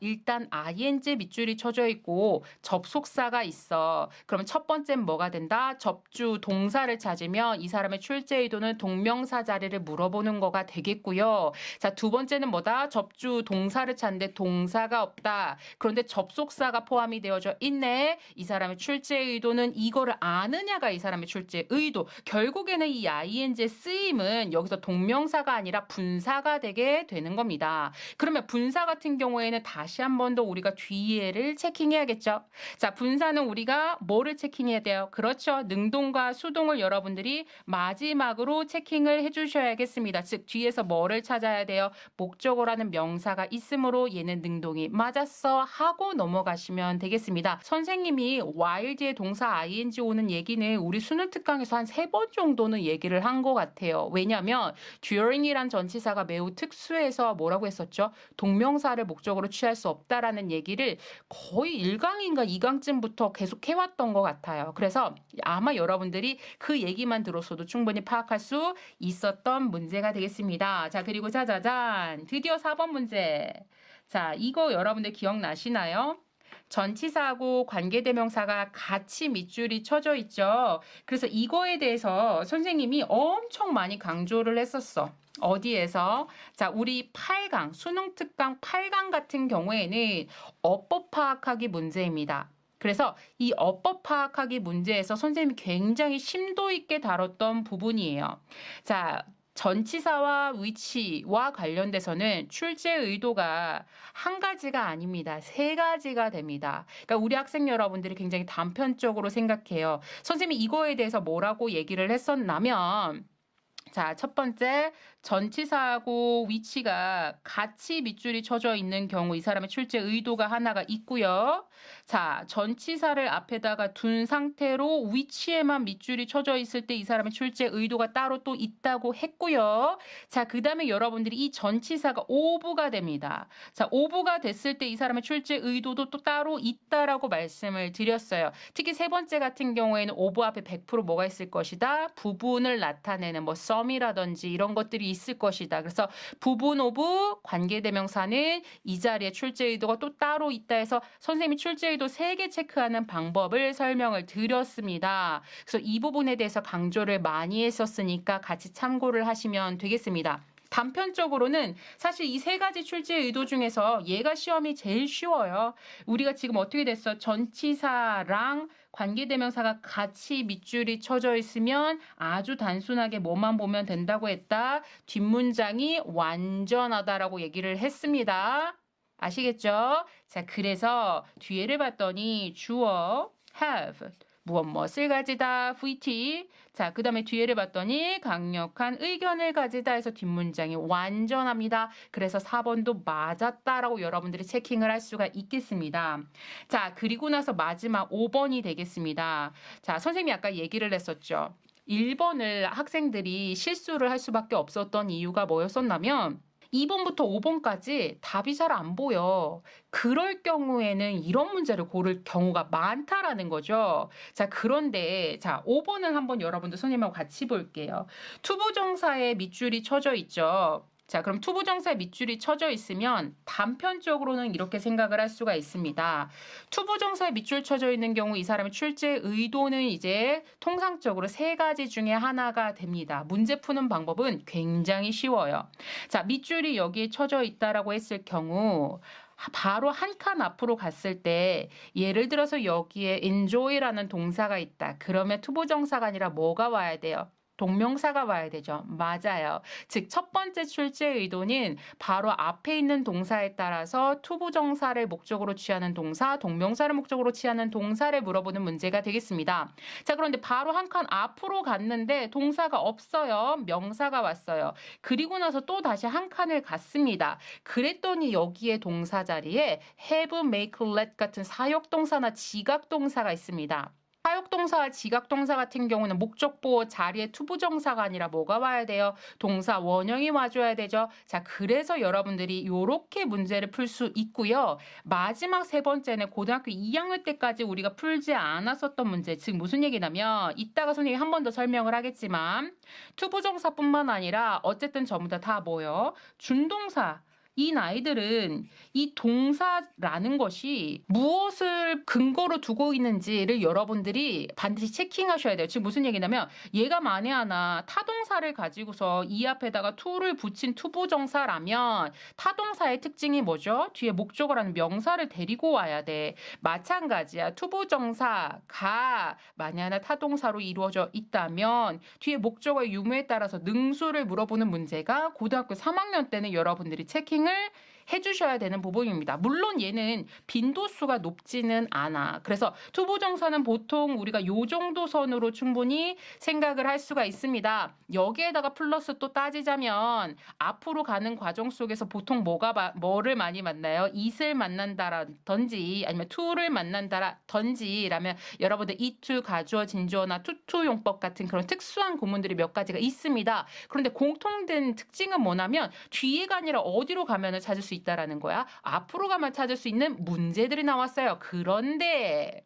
일단 ing 밑줄이 쳐져 있고 접속사가 있어. 그러면 첫 번째는 뭐가 된다? 접주 동사를 찾으면 이 사람의 출제 의도는 동명사 자리를 물어보는 거가 되겠고요. 자, 두 번째는 뭐다? 접주 동사를 찾는데 동사가 없다. 그런데 접속사가 포함이 되어져 있네. 이 사람의 출제 의도는 이거를 아느냐가 이 사람의 출제 의도. 결국에는 이 ing의 쓰임은 여기서 동명사가 아니라 분사가 되게 되는 겁니다. 그러면 분사 같은 경우에는 다시 한 번 더 우리가 뒤에를 체킹해야겠죠. 자, 분사는 우리가 뭐를 체킹해야 돼요? 그렇죠. 능동과 수동을 여러분들이 마지막으로 체킹을 해주셔야겠습니다. 즉 뒤에서 뭐를 찾아야 돼요? 목적어라는 명사가 있으므로 얘는 능동이 맞았어 하고 넘어가시면 되겠습니다. 선생님이 while 뒤에 동사 ing 오는 얘기는 우리 수능 특강에서 한 3번 정도는 얘기를 한 것 같아요. 왜냐하면 during이란 전치사가 매우 특수해서 뭐라고 했었죠? 동명사를 목적으로 취할 수 없다라는 얘기를 거의 1강인가 2강쯤부터 계속 해왔던 것 같아요. 그래서 아마 여러분들이 그 얘기만 들었어도 충분히 파악할 수 있었던 문제가 되겠습니다. 자, 그리고 짜자잔 드디어 4번 문제. 자, 이거 여러분들 기억나시나요? 전치사하고 관계대명사가 같이 밑줄이 쳐져 있죠. 그래서 이거에 대해서 선생님이 엄청 많이 강조를 했었어. 어디에서? 자, 우리 8강, 수능 특강 8강 같은 경우에는 어법 파악하기 문제입니다. 그래서 이 어법 파악하기 문제에서 선생님이 굉장히 심도 있게 다뤘던 부분이에요. 자, 전치사와 위치와 관련돼서는 출제 의도가 한 가지가 아닙니다. 3가지가 됩니다. 그러니까 우리 학생 여러분들이 굉장히 단편적으로 생각해요. 선생님이 이거에 대해서 뭐라고 얘기를 했었냐면 자, 첫 번째 전치사하고 위치가 같이 밑줄이 쳐져 있는 경우 이 사람의 출제 의도가 하나가 있고요. 자, 전치사를 앞에다가 둔 상태로 위치에만 밑줄이 쳐져 있을 때 이 사람의 출제 의도가 따로 또 있다고 했고요. 자, 그 다음에 여러분들이 이 전치사가 오브가 됩니다. 자, 오브가 됐을 때 이 사람의 출제 의도도 또 따로 있다라고 말씀을 드렸어요. 특히 세 번째 같은 경우에는 오브 앞에 100% 뭐가 있을 것이다? 부분을 나타내는 뭐 썸이라든지 이런 것들이 있을 것이다. 그래서 부분 오브 관계대명사는 이 자리에 출제 의도가 또 따로 있다 해서 선생님이 출제 의도 3개 체크하는 방법을 설명을 드렸습니다. 그래서 이 부분에 대해서 강조를 많이 했었으니까 같이 참고를 하시면 되겠습니다. 단편적으로는 사실 이 3가지 출제 의도 중에서 얘가 시험이 제일 쉬워요. 우리가 지금 어떻게 됐어? 전치사랑 관계대명사가 같이 밑줄이 쳐져 있으면 아주 단순하게 뭐만 보면 된다고 했다. 뒷문장이 완전하다라고 얘기를 했습니다. 아시겠죠? 자, 그래서 뒤에를 봤더니 주어 have 무엇을 가지다 VT. 자, 그 다음에 뒤에를 봤더니 강력한 의견을 가지다 해서 뒷문장이 완전합니다. 그래서 4번도 맞았다라고 여러분들이 체킹을 할 수가 있겠습니다. 자, 그리고 나서 마지막 5번이 되겠습니다. 자, 선생님이 아까 얘기를 했었죠. 1번을 학생들이 실수를 할 수밖에 없었던 이유가 뭐였었냐면 2번부터 5번까지 답이 잘 안 보여. 그럴 경우에는 이런 문제를 고를 경우가 많다라는 거죠. 자, 그런데 자, 5번을 한번 여러분들 선생님하고 같이 볼게요. 투부정사에 밑줄이 쳐져 있죠. 자, 그럼 투부정사에 밑줄이 쳐져 있으면 단편적으로는 이렇게 생각을 할 수가 있습니다. 투부정사에 밑줄 쳐져 있는 경우 이 사람의 출제 의도는 이제 통상적으로 3가지 중에 하나가 됩니다. 문제 푸는 방법은 굉장히 쉬워요. 자, 밑줄이 여기에 쳐져 있다라고 했을 경우 바로 한 칸 앞으로 갔을 때 예를 들어서 여기에 enjoy라는 동사가 있다. 그러면 투부정사가 아니라 뭐가 와야 돼요? 동명사가 와야 되죠. 맞아요. 즉 첫 번째 출제 의도는 바로 앞에 있는 동사에 따라서 투부정사를 목적으로 취하는 동사, 동명사를 목적으로 취하는 동사를 물어보는 문제가 되겠습니다. 자, 그런데 바로 한 칸 앞으로 갔는데 동사가 없어요. 명사가 왔어요. 그리고 나서 또 다시 한 칸을 갔습니다. 그랬더니 여기에 동사 자리에 have, make, let 같은 사역동사나 지각동사가 있습니다. 사역동사와 지각동사 같은 경우는 목적보호 자리에 투부정사가 아니라 뭐가 와야 돼요? 동사 원형이 와줘야 되죠. 자, 그래서 여러분들이 이렇게 문제를 풀 수 있고요. 마지막 세 번째는 고등학교 2학년 때까지 우리가 풀지 않았었던 문제. 즉 무슨 얘기냐면 이따가 선생님이 한 번 더 설명을 하겠지만 투부정사뿐만 아니라 어쨌든 전부 다 뭐요? 준동사. 이 아이들은 이 동사라는 것이 무엇을 근거로 두고 있는지를 여러분들이 반드시 체킹하셔야 돼요. 지금 무슨 얘기냐면 얘가 만에 하나 타동사를 가지고서 이 앞에다가 to를 붙인 투부정사라면 타동사의 특징이 뭐죠? 뒤에 목적어라는 명사를 데리고 와야 돼. 마찬가지야. 투부정사가 만에 하나 타동사로 이루어져 있다면 뒤에 목적어의 유무에 따라서 능수를 물어보는 문제가 고등학교 3학년 때는 여러분들이 체킹을 해주셔야 되는 부분입니다. 물론 얘는 빈도수가 높지는 않아. 그래서 투부정사는 보통 우리가 요 정도 선으로 충분히 생각을 할 수가 있습니다. 여기에다가 플러스 또 따지자면 앞으로 가는 과정 속에서 보통 뭐를 많이 만나요? it을 만난다라든지 아니면 to를 만난다라든지 라면 여러분들 it, 가주어, 진주어나 투투 용법 같은 그런 특수한 구문들이 몇 가지가 있습니다. 그런데 공통된 특징은 뭐냐면 뒤에가 아니라 어디로 가면을 찾을 수 있다라는 거야. 앞으로 가면 찾을 수 있는 문제들이 나왔어요. 그런데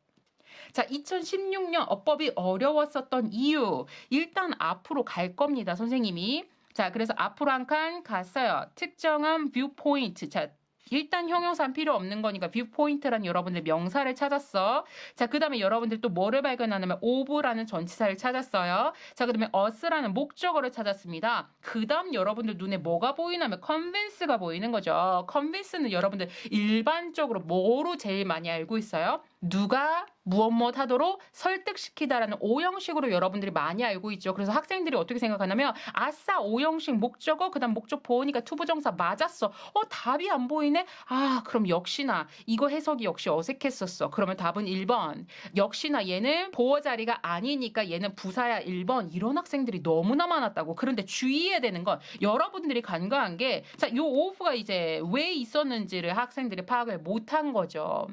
자, 2016년 어법이 어려웠었던 이유. 일단 앞으로 갈 겁니다, 선생님이. 자, 그래서 앞으로 한 칸 갔어요. 특정한 뷰포인트. 자, 일단 형용사는 필요 없는 거니까 뷰포인트라는 여러분들 명사를 찾았어. 자, 그 다음에 여러분들 또 뭐를 발견하냐면 of라는 전치사를 찾았어요. 자, 그 다음에 us라는 목적어를 찾았습니다. 그 다음 여러분들 눈에 뭐가 보이냐면 convince가 보이는 거죠. convince는 여러분들 일반적으로 뭐로 제일 많이 알고 있어요? 누가 무엇 하도록 설득시키다라는 오형식으로 여러분들이 많이 알고 있죠. 그래서 학생들이 어떻게 생각하냐면 아싸 오형식 목적어 그다음 목적 보니까 투부정사 맞았어. 답이 안 보이네. 아 그럼 역시나 이거 해석이 역시 어색했었어. 그러면 답은 1번. 역시나 얘는 보어 자리가 아니니까 얘는 부사야 1번. 이런 학생들이 너무나 많았다고. 그런데 주의해야 되는 건 여러분들이 간과한 게 자, 요 오프가 이제 왜 있었는지를 학생들이 파악을 못한 거죠.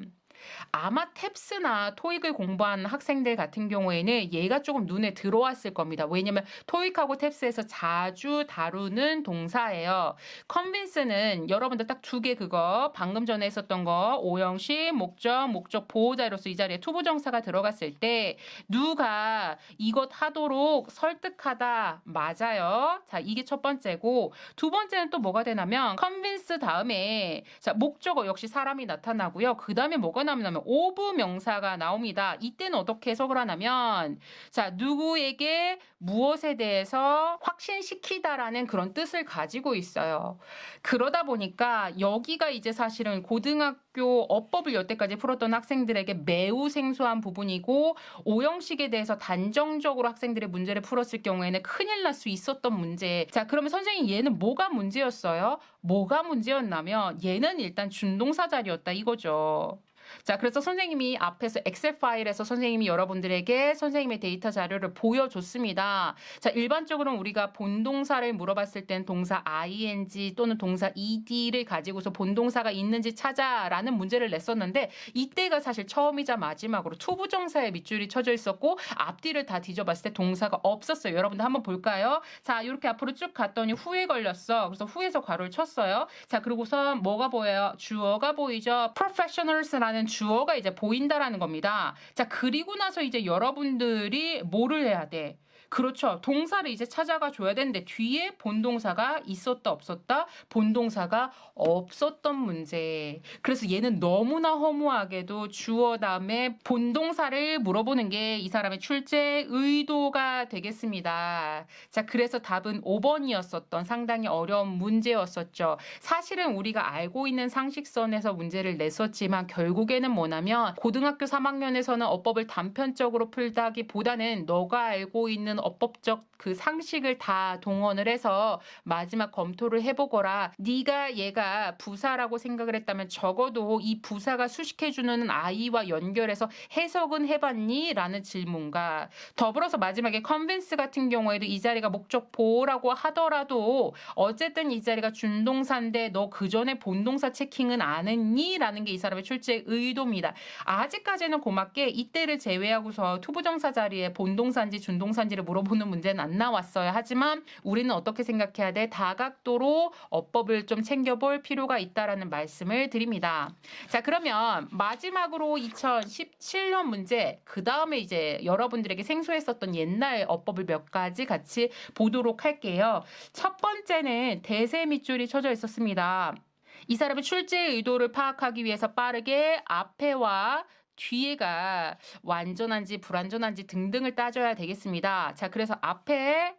아마 탭스나 토익을 공부한 학생들 같은 경우에는 얘가 조금 눈에 들어왔을 겁니다. 왜냐면 토익하고 탭스에서 자주 다루는 동사예요. 컨빈스는 여러분들 딱 두 개 그거 방금 전에 했었던 거 오형식, 목적 보호자로서 이 자리에 투부정사가 들어갔을 때 누가 이것 하도록 설득하다 맞아요. 자 이게 첫 번째고 두 번째는 또 뭐가 되냐면 컨빈스 다음에 자 목적어 역시 사람이 나타나고요. 그 다음에 뭐가 나오냐면 오브 명사가 나옵니다. 이때는 어떻게 해석을 하냐면 자 누구에게 무엇에 대해서 확신시키다라는 그런 뜻을 가지고 있어요. 그러다 보니까 여기가 이제 사실은 고등학교 어법을 여태까지 풀었던 학생들에게 매우 생소한 부분이고 오형식에 대해서 단정적으로 학생들의 문제를 풀었을 경우에는 큰일 날 수 있었던 문제. 자 그러면 선생님 얘는 뭐가 문제였어요? 뭐가 문제였냐면 얘는 일단 준동사 자리였다 이거죠. 자, 그래서 선생님이 앞에서 엑셀 파일에서 선생님이 여러분들에게 선생님의 데이터 자료를 보여줬습니다. 자, 일반적으로 우리가 본동사를 물어봤을 땐 동사 ing 또는 동사 ed를 가지고서 본동사가 있는지 찾아라는 문제를 냈었는데 이때가 사실 처음이자 마지막으로 투부정사에 밑줄이 쳐져 있었고 앞뒤를 다 뒤져봤을 때 동사가 없었어요. 여러분들 한번 볼까요? 자, 이렇게 앞으로 쭉 갔더니 후에 걸렸어. 그래서 후에서 괄호를 쳤어요. 자, 그리고서 뭐가 보여요? 주어가 보이죠? professionals라는 주어가 이제 보인다라는 겁니다. 자, 그리고 나서 이제 여러분들이 뭐를 해야 돼? 그렇죠. 동사를 이제 찾아가 줘야 되는데 뒤에 본동사가 있었다 없었다? 본동사가 없었던 문제. 그래서 얘는 너무나 허무하게도 주어 다음에 본동사를 물어보는 게 이 사람의 출제 의도가 되겠습니다. 자, 그래서 답은 5번이었었던 상당히 어려운 문제였었죠. 사실은 우리가 알고 있는 상식선에서 문제를 냈었지만 결국에는 뭐냐면 고등학교 3학년에서는 어법을 단편적으로 풀다기보다는 너가 알고 있는 있는 어법적 그 상식을 다 동원을 해서 마지막 검토를 해보거라. 네가 얘가 부사라고 생각을 했다면 적어도 이 부사가 수식해주는 I와 연결해서 해석은 해봤니? 라는 질문과 더불어서 마지막에 convince 같은 경우에도 이 자리가 목적 보호라고 하더라도 어쨌든 이 자리가 준동사인데 너 그 전에 본동사 체킹은 안 했니? 라는 게 이 사람의 출제 의도입니다. 아직까지는 고맙게 이때를 제외하고서 투부정사 자리에 본동사인지 준동사인지를 물어보는 문제는 안 나왔어요. 하지만 우리는 어떻게 생각해야 돼? 다각도로 어법을 좀 챙겨볼 필요가 있다라는 말씀을 드립니다. 자, 그러면 마지막으로 2017년 문제, 그 다음에 이제 여러분들에게 생소했었던 옛날 어법을 몇 가지 같이 보도록 할게요. 첫 번째는 대세 밑줄이 쳐져 있었습니다. 이 사람의 출제의 의도를 파악하기 위해서 빠르게 앞에와 뒤에가 완전한지 불완전한지 등등을 따져야 되겠습니다. 자, 그래서 앞에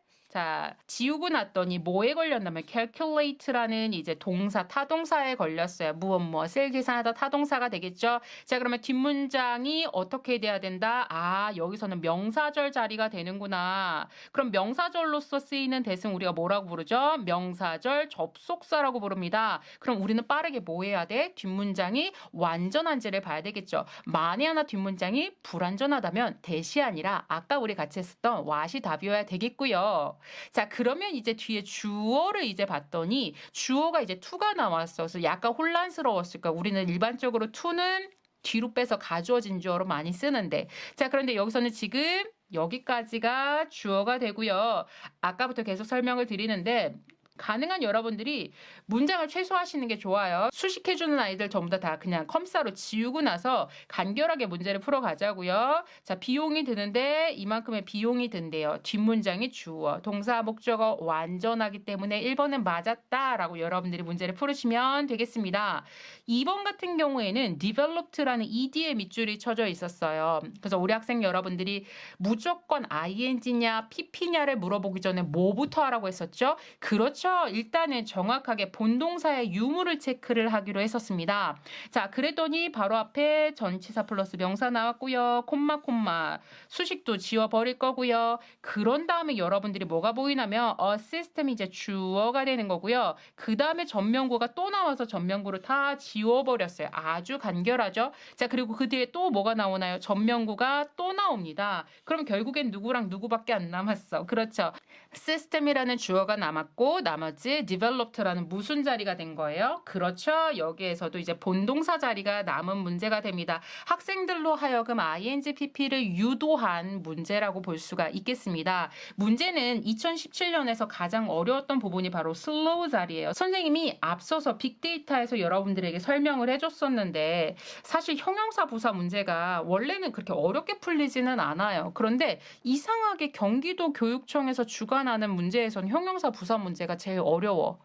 지우고 났더니 뭐에 걸렸냐면 calculate라는 이제 동사, 타동사에 걸렸어요. 무엇을 계산하다 타동사가 되겠죠. 자, 그러면 뒷문장이 어떻게 돼야 된다? 아, 여기서는 명사절 자리가 되는구나. 그럼 명사절로서 쓰이는 대승 우리가 뭐라고 부르죠? 명사절 접속사라고 부릅니다. 그럼 우리는 빠르게 뭐 해야 돼? 뒷문장이 완전한지를 봐야 되겠죠. 만에 하나 뒷문장이 불완전하다면 대시 아니라 아까 우리 같이 했었던 what이 답이어야 되겠고요. 자, 그러면 이제 뒤에 주어를 이제 봤더니 주어가 이제 to가 나왔어. 그래서 약간 혼란스러웠을까? 우리는 일반적으로 to는 뒤로 빼서 가주어진 주어로 많이 쓰는데. 자, 그런데 여기서는 지금 여기까지가 주어가 되고요. 아까부터 계속 설명을 드리는데 가능한 여러분들이 문장을 최소화하시는 게 좋아요. 수식해주는 아이들 전부 다 그냥 컴사로 지우고 나서 간결하게 문제를 풀어가자고요. 자, 비용이 드는데 이만큼의 비용이 든대요. 뒷문장이 주어, 동사, 목적어 완전하기 때문에 1번은 맞았다라고 여러분들이 문제를 풀으시면 되겠습니다. 2번 같은 경우에는 developed라는 ed의 밑줄이 쳐져 있었어요. 그래서 우리 학생 여러분들이 무조건 ing냐 pp냐를 물어보기 전에 뭐부터 하라고 했었죠? 그렇죠. 일단은 정확하게 본동사의 유무를 체크를 하기로 했었습니다. 자, 그랬더니 바로 앞에 전치사 플러스 명사 나왔고요. 콤마 수식도 지워버릴 거고요. 그런 다음에 여러분들이 뭐가 보이냐면 시스템이 이제 주어가 되는 거고요. 그 다음에 전명구가 또 나와서 전명구를 다 지워버렸어요. 아주 간결하죠. 자, 그리고 그 뒤에 또 뭐가 나오나요? 전명구가 또 나옵니다. 그럼 결국엔 누구랑 누구밖에 안 남았어. 그렇죠. 시스템이라는 주어가 남았고 나머지 developed라는 무슨 자리가 된 거예요? 그렇죠. 여기에서도 이제 본동사 자리가 남은 문제가 됩니다. 학생들로 하여금 ing, pp를 유도한 문제라고 볼 수가 있겠습니다. 문제는 2017년에서 가장 어려웠던 부분이 바로 slow 자리예요. 선생님이 앞서서 빅데이터에서 여러분들에게 설명을 해줬었는데 사실 형용사 부사 문제가 원래는 그렇게 어렵게 풀리지는 않아요. 그런데 이상하게 경기도 교육청에서 주관하는 문제에서는 형용사 부사 문제가 제일 어려워.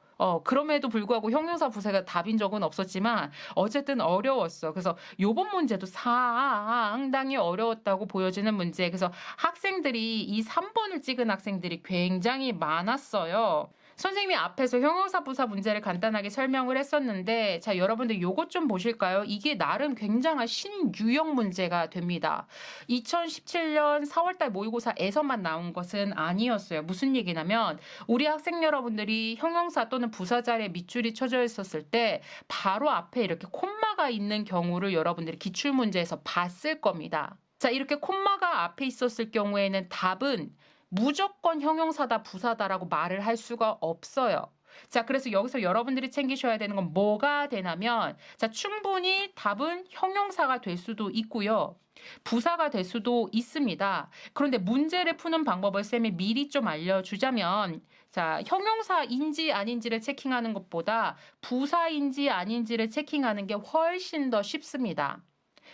그럼에도 불구하고 형용사 부사가 답인 적은 없었지만 어쨌든 어려웠어. 그래서 요번 문제도 상당히 어려웠다고 보여지는 문제. 그래서 학생들이 이 3번을 찍은 학생들이 굉장히 많았어요. 선생님이 앞에서 형용사 부사 문제를 간단하게 설명을 했었는데 자, 여러분들 요것 좀 보실까요? 이게 나름 굉장한 신유형 문제가 됩니다. 2017년 4월달 모의고사에서만 나온 것은 아니었어요. 무슨 얘기냐면 우리 학생 여러분들이 형용사 또는 부사 자리에 밑줄이 쳐져 있었을 때 바로 앞에 이렇게 콤마가 있는 경우를 여러분들이 기출문제에서 봤을 겁니다. 자, 이렇게 콤마가 앞에 있었을 경우에는 답은 무조건 형용사다 부사다라고 말을 할 수가 없어요. 자, 그래서 여기서 여러분들이 챙기셔야 되는 건 뭐가 되냐면 자, 충분히 답은 형용사가 될 수도 있고요. 부사가 될 수도 있습니다. 그런데 문제를 푸는 방법을 쌤이 미리 좀 알려주자면 자, 형용사인지 아닌지를 체킹하는 것보다 부사인지 아닌지를 체킹하는 게 훨씬 더 쉽습니다.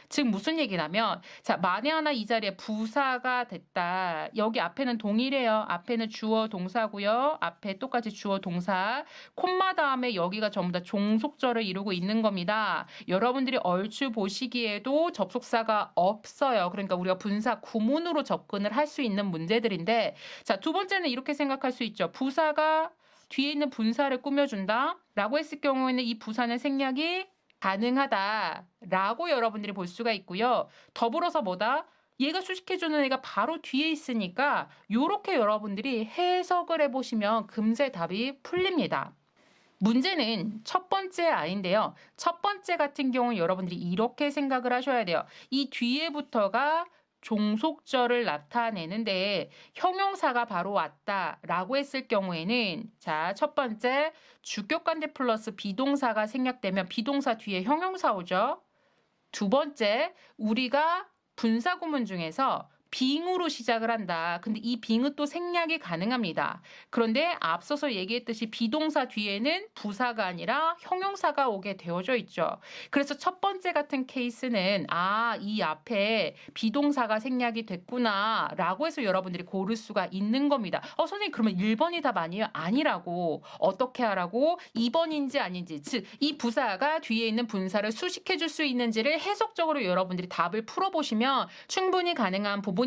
즉 무슨 얘기냐면 자, 만에 하나 이 자리에 부사가 됐다. 여기 앞에는 동일해요. 앞에는 주어 동사고요. 앞에 똑같이 주어 동사. 콤마 다음에 여기가 전부 다 종속절을 이루고 있는 겁니다. 여러분들이 얼추 보시기에도 접속사가 없어요. 그러니까 우리가 분사 구문으로 접근을 할 수 있는 문제들인데 자, 두 번째는 이렇게 생각할 수 있죠. 부사가 뒤에 있는 분사를 꾸며준다 라고 했을 경우에는 이 부사는 생략이 가능하다라고 여러분들이 볼 수가 있고요. 더불어서 뭐다? 얘가 수식해주는 애가 바로 뒤에 있으니까 요렇게 여러분들이 해석을 해보시면 금세 답이 풀립니다. 문제는 첫 번째 아인데요. 첫 번째 같은 경우는 여러분들이 이렇게 생각을 하셔야 돼요. 이 뒤에부터가 종속절을 나타내는데 형용사가 바로 왔다라고 했을 경우에는 자, 첫 번째 주격관대 플러스 비동사가 생략되면 비동사 뒤에 형용사 오죠. 두 번째 우리가 분사구문 중에서 빙으로 시작을 한다. 근데 이 빙은 또 생략이 가능합니다. 그런데 앞서서 얘기했듯이 비동사 뒤에는 부사가 아니라 형용사가 오게 되어져 있죠. 그래서 첫 번째 같은 케이스는 이 앞에 비동사가 생략이 됐구나 라고 해서 여러분들이 고를 수가 있는 겁니다. 선생님 그러면 1번이 답 아니에요? 아니라고. 어떻게 하라고? 2번인지 아닌지, 즉 이 부사가 뒤에 있는 분사를 수식해 줄 수 있는지를 해석적으로 여러분들이 답을 풀어보시면 충분히 가능한 부분입니다.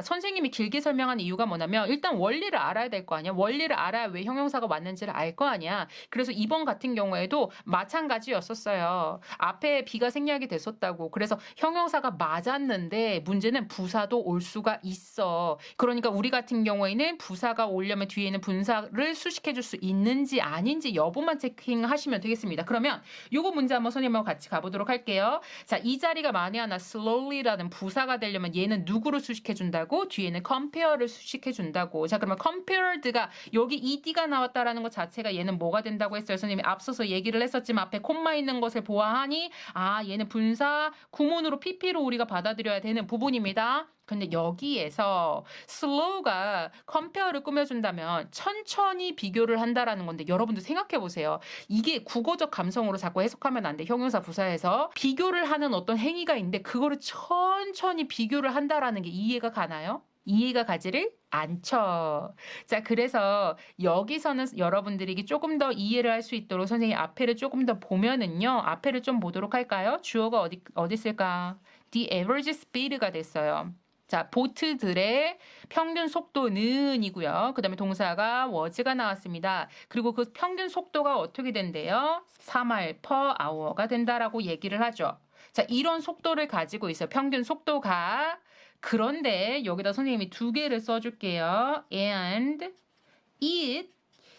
선생님이 길게 설명한 이유가 뭐냐면 일단 원리를 알아야 될 거 아니야. 원리를 알아야 왜 형용사가 왔는지를 알 거 아니야. 그래서 이번 같은 경우에도 마찬가지였었어요. 앞에 비가 생략이 됐었다고. 그래서 형용사가 맞았는데 문제는 부사도 올 수가 있어. 그러니까 우리 같은 경우에는 부사가 오려면 뒤에 있는 분사를 수식해 줄 수 있는지 아닌지 여부만 체킹하시면 되겠습니다. 그러면 요거 문제 한번 선생님하고 같이 가보도록 할게요. 자, 이 자리가 만에 하나 slowly라는 부사가 되려면 얘는 누구를 수식해준다고? 뒤에는 compare를 수식해준다고. 자, 그러면 compared가 여기 ed가 나왔다라는 것 자체가 얘는 뭐가 된다고 했어요? 선생님이 앞서서 얘기를 했었지만 앞에 콤마 있는 것을 보아하니 얘는 분사 구문으로 pp로 우리가 받아들여야 되는 부분입니다. 근데 여기에서 slow가 compare를 꾸며준다면 천천히 비교를 한다라는 건데 여러분들 생각해 보세요. 이게 국어적 감성으로 자꾸 해석하면 안 돼. 형용사 부사에서 비교를 하는 어떤 행위가 있는데 그거를 천천히 비교를 한다라는 게 이해가 가나요? 이해가 가지를 않죠. 자, 그래서 여기서는 여러분들에게 조금 더 이해를 할 수 있도록 선생님 앞에를 조금 더 보면은요. 앞에를 좀 보도록 할까요? 주어가 어디 있을까? The average speed가 됐어요. 자, 보트들의 평균 속도는 이고요. 그 다음에 동사가 was가 나왔습니다. 그리고 그 평균 속도가 어떻게 된대요? 3말 per hour가 된다라고 얘기를 하죠. 자, 이런 속도를 가지고 있어요. 평균 속도가. 그런데 여기다 선생님이 두 개를 써줄게요. and it.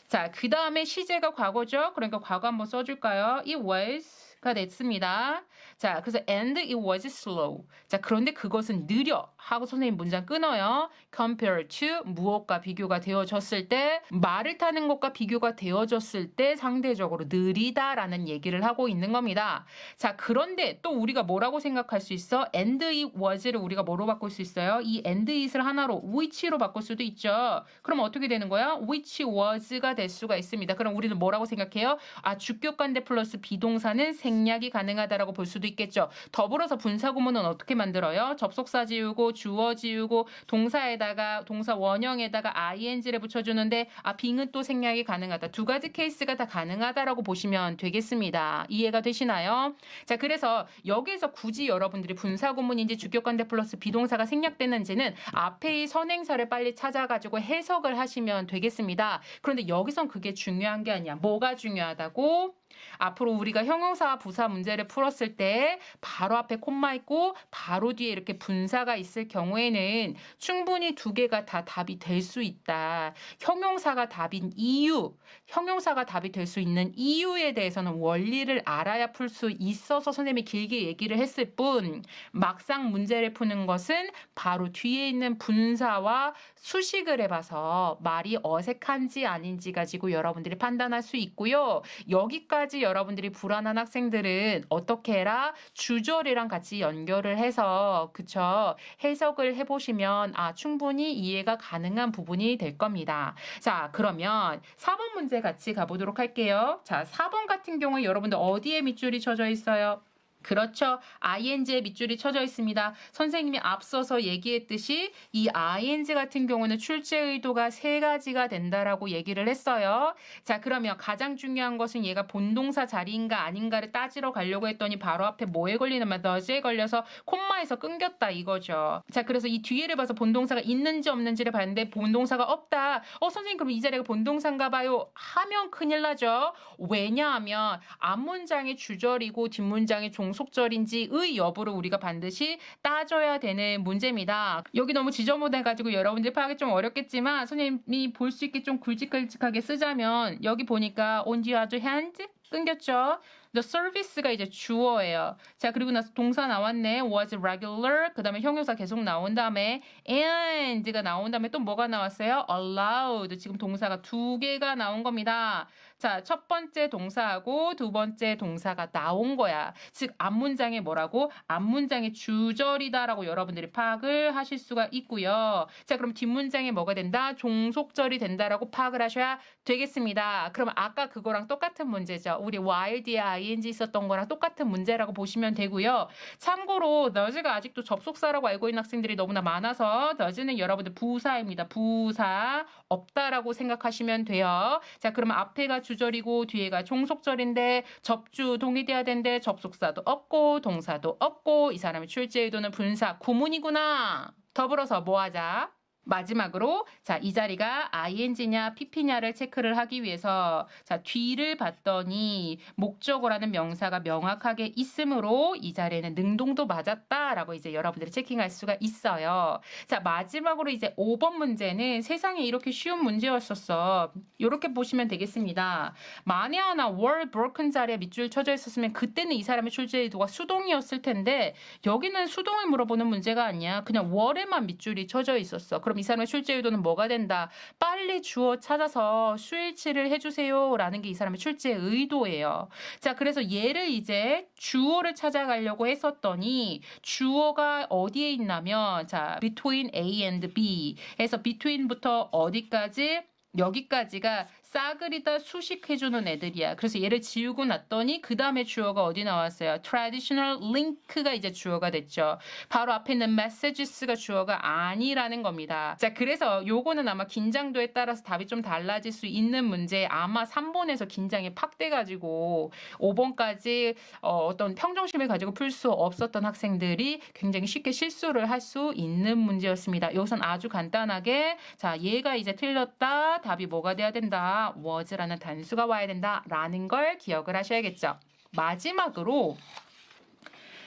자, 그 다음에 시제가 과거죠. 그러니까 과거 한번 써줄까요? It was가 됐습니다. 자, 그래서 and it was slow. 자, 그런데 그것은 느려 하고 선생님 문장 끊어요. compare to 무엇과 비교가 되어졌을 때 말을 타는 것과 비교가 되어졌을 때 상대적으로 느리다라는 얘기를 하고 있는 겁니다. 자, 그런데 또 우리가 뭐라고 생각할 수 있어? and it was를 우리가 뭐로 바꿀 수 있어요? 이 and it을 하나로 which로 바꿀 수도 있죠. 그럼 어떻게 되는 거야? which was가 될 수가 있습니다. 그럼 우리는 뭐라고 생각해요? 주격관대 플러스 비동사는 생략이 가능하다라고 볼 수도 있겠죠. 더불어서 분사구문은 어떻게 만들어요? 접속사 지우고 주어 지우고 동사에다가 동사 원형에다가 ing를 붙여주는데 빙은 또 생략이 가능하다. 두 가지 케이스가 다 가능하다라고 보시면 되겠습니다. 이해가 되시나요? 자, 그래서 여기에서 굳이 여러분들이 분사구문인지 주격관대 플러스 비동사가 생략되는지는 앞에 이 선행사를 빨리 찾아가지고 해석을 하시면 되겠습니다. 그런데 여기선 그게 중요한 게 아니야. 뭐가 중요하다고? 앞으로 우리가 형용사와 부사 문제를 풀었을 때 바로 앞에 콤마 있고 바로 뒤에 이렇게 분사가 있을 경우에는 충분히 두 개가 다 답이 될 수 있다. 형용사가 답인 이유, 형용사가 답이 될 수 있는 이유에 대해서는 원리를 알아야 풀 수 있어서 선생님이 길게 얘기를 했을 뿐 막상 문제를 푸는 것은 바로 뒤에 있는 분사와 수식을 해봐서 말이 어색한지 아닌지 가지고 여러분들이 판단할 수 있고요. 여기까지 여러분들이 불안한 학생들은 어떻게 해라? 주절이랑 같이 연결을 해서 그쵸? 해석을 해보시면 충분히 이해가 가능한 부분이 될 겁니다. 자, 그러면 4번 문제 같이 가보도록 할게요. 자, 4번 같은 경우에 여러분들 어디에 밑줄이 쳐져 있어요? 그렇죠. ing에 밑줄이 쳐져 있습니다. 선생님이 앞서서 얘기했듯이 이 ing 같은 경우는 출제 의도가 세 가지가 된다라고 얘기를 했어요. 자, 그러면 가장 중요한 것은 얘가 본동사 자리인가 아닌가를 따지러 가려고 했더니 바로 앞에 뭐에 걸리냐면 does에 걸려서 콤마에서 끊겼다 이거죠. 자, 그래서 이 뒤에를 봐서 본동사가 있는지 없는지를 봤는데 본동사가 없다. 선생님 그럼 이 자리가 본동사인가 봐요. 하면 큰일 나죠. 왜냐하면 앞문장이 주절이고 뒷문장이 종 종속절인지의 여부를 우리가 반드시 따져야 되는 문제입니다. 여기 너무 지저분해가지고 여러분들 파악이 좀 어렵겠지만 선생님이 볼 수 있게 좀 굵직굵직하게 쓰자면 여기 보니까 on the other hand 끊겼죠? The service가 이제 주어예요. 자, 그리고 나서 동사 나왔네. was regular. 그 다음에 형용사 계속 나온 다음에 and가 나온 다음에 또 뭐가 나왔어요? allowed. 지금 동사가 두 개가 나온 겁니다. 자, 첫 번째 동사하고 두 번째 동사가 나온 거야. 즉, 앞문장에 뭐라고? 앞문장의 주절이다라고 여러분들이 파악을 하실 수가 있고요. 자, 그럼 뒷문장에 뭐가 된다? 종속절이 된다라고 파악을 하셔야 되겠습니다. 그럼 아까 그거랑 똑같은 문제죠. 우리 while 뒤에 ing 있었던 거랑 똑같은 문제라고 보시면 되고요. 참고로 does가 아직도 접속사라고 알고 있는 학생들이 너무나 많아서 does는 여러분들 부사입니다. 부사 없다라고 생각하시면 돼요. 자, 그러면 앞에가 주절이고 뒤에가 종속절인데 접주 동의돼야 되는데 접속사도 없고 동사도 없고 이 사람의 출제 의도는 분사 구문이구나. 더불어서 뭐 하자? 마지막으로 자, 이 자리가 ing냐 pp냐를 체크를 하기 위해서 자, 뒤를 봤더니 목적어라는 명사가 명확하게 있으므로 이 자리에는 능동도 맞았다라고 이제 여러분들이 체킹할 수가 있어요. 자, 마지막으로 이제 5번 문제는 세상에 이렇게 쉬운 문제였었어. 이렇게 보시면 되겠습니다. 만에 하나 were broken 자리에 밑줄 쳐져 있었으면 그때는 이 사람의 출제 의도가 수동이었을 텐데 여기는 수동을 물어보는 문제가 아니야. 그냥 were에만 밑줄이 쳐져 있었어. 그럼 이 사람의 출제 의도는 뭐가 된다? 빨리 주어 찾아서 수일치를 해주세요 라는 게 이 사람의 출제 의도예요. 자, 그래서 얘를 이제 주어를 찾아가려고 했었더니 주어가 어디에 있냐면 자, between A and B 해서 between부터 어디까지? 여기까지가 싸그리다 수식해주는 애들이야. 그래서 얘를 지우고 났더니 그 다음에 주어가 어디 나왔어요? traditional link가 이제 주어가 됐죠. 바로 앞에 있는 messages가 주어가 아니라는 겁니다. 자, 그래서 요거는 아마 긴장도에 따라서 답이 좀 달라질 수 있는 문제 아마 3번에서 긴장이 팍 돼가지고 5번까지 어떤 평정심을 가지고 풀 수 없었던 학생들이 굉장히 쉽게 실수를 할 수 있는 문제였습니다. 여기선 아주 간단하게 자, 얘가 이제 틀렸다. 답이 뭐가 돼야 된다? was라는 단수가 와야 된다라는 걸 기억을 하셔야겠죠. 마지막으로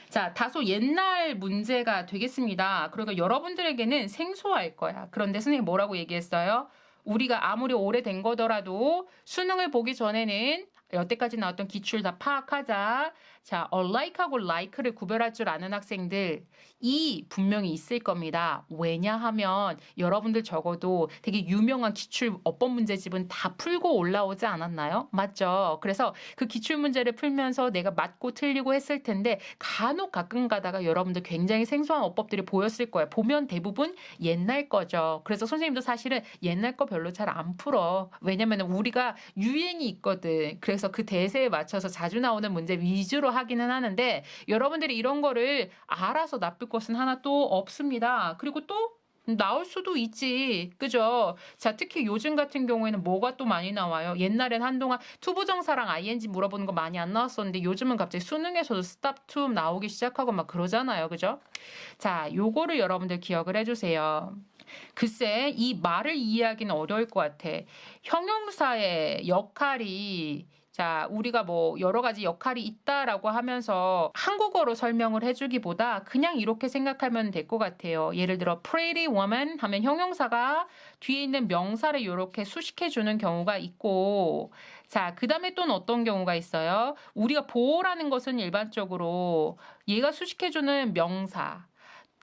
자, 다소 옛날 문제가 되겠습니다. 그러니까 여러분들에게는 생소할 거야. 그런데 선생님이 뭐라고 얘기했어요? 우리가 아무리 오래된 거더라도 수능을 보기 전에는 여태까지 나왔던 기출 다 파악하자. 자, unlike하고 like를 구별할 줄 아는 학생들 이 분명히 있을 겁니다. 왜냐하면 여러분들 적어도 되게 유명한 기출 어법 문제집은 다 풀고 올라오지 않았나요? 맞죠? 그래서 그 기출 문제를 풀면서 내가 맞고 틀리고 했을 텐데 간혹 가끔 가다가 여러분들 굉장히 생소한 어법들이 보였을 거예요. 보면 대부분 옛날 거죠. 그래서 선생님도 사실은 옛날 거 별로 잘 안 풀어. 왜냐면 우리가 유행이 있거든. 그래서 그 대세에 맞춰서 자주 나오는 문제 위주로 하기는 하는데 여러분들이 이런 거를 알아서 나쁠 것은 하나도 없습니다. 그리고 또 나올 수도 있지. 그죠? 자, 특히 요즘 같은 경우에는 뭐가 또 많이 나와요? 옛날엔 한동안 투부정사랑 ing 물어보는 거 많이 안 나왔었는데 요즘은 갑자기 수능에서도 stop to 나오기 시작하고 막 그러잖아요. 그죠? 자, 요거를 여러분들 기억을 해주세요. 글쎄, 이 말을 이해하기는 어려울 것 같아. 형용사의 역할이 자, 우리가 뭐 여러 가지 역할이 있다라고 하면서 한국어로 설명을 해주기보다 그냥 이렇게 생각하면 될 것 같아요. 예를 들어 pretty woman 하면 형용사가 뒤에 있는 명사를 이렇게 수식해주는 경우가 있고 자, 그 다음에 또는 어떤 경우가 있어요? 우리가 보호라는 것은 일반적으로 얘가 수식해주는 명사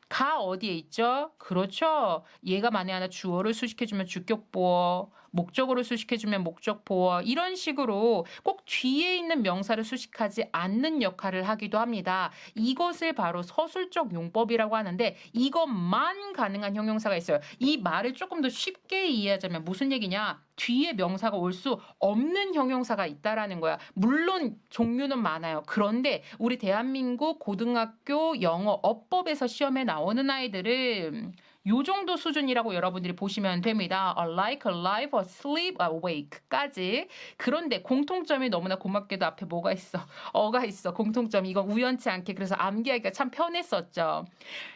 가 어디에 있죠? 그렇죠. 얘가 만에 하나 주어를 수식해주면 주격보어, 목적어를 수식해주면 목적보어 이런 식으로 꼭 뒤에 있는 명사를 수식하지 않는 역할을 하기도 합니다. 이것을 바로 서술적 용법이라고 하는데 이것만 가능한 형용사가 있어요. 이 말을 조금 더 쉽게 이해하자면 무슨 얘기냐? 뒤에 명사가 올 수 없는 형용사가 있다라는 거야. 물론 종류는 많아요. 그런데 우리 대한민국 고등학교 영어 어법에서 시험에 나오는 아이들은 요 정도 수준이라고 여러분들이 보시면 됩니다. like, alive, asleep, awake까지. 그런데 공통점이 너무나 고맙게도 앞에 뭐가 있어? 어가 있어. 공통점. 이건 우연치 않게 그래서 암기하기가 참 편했었죠.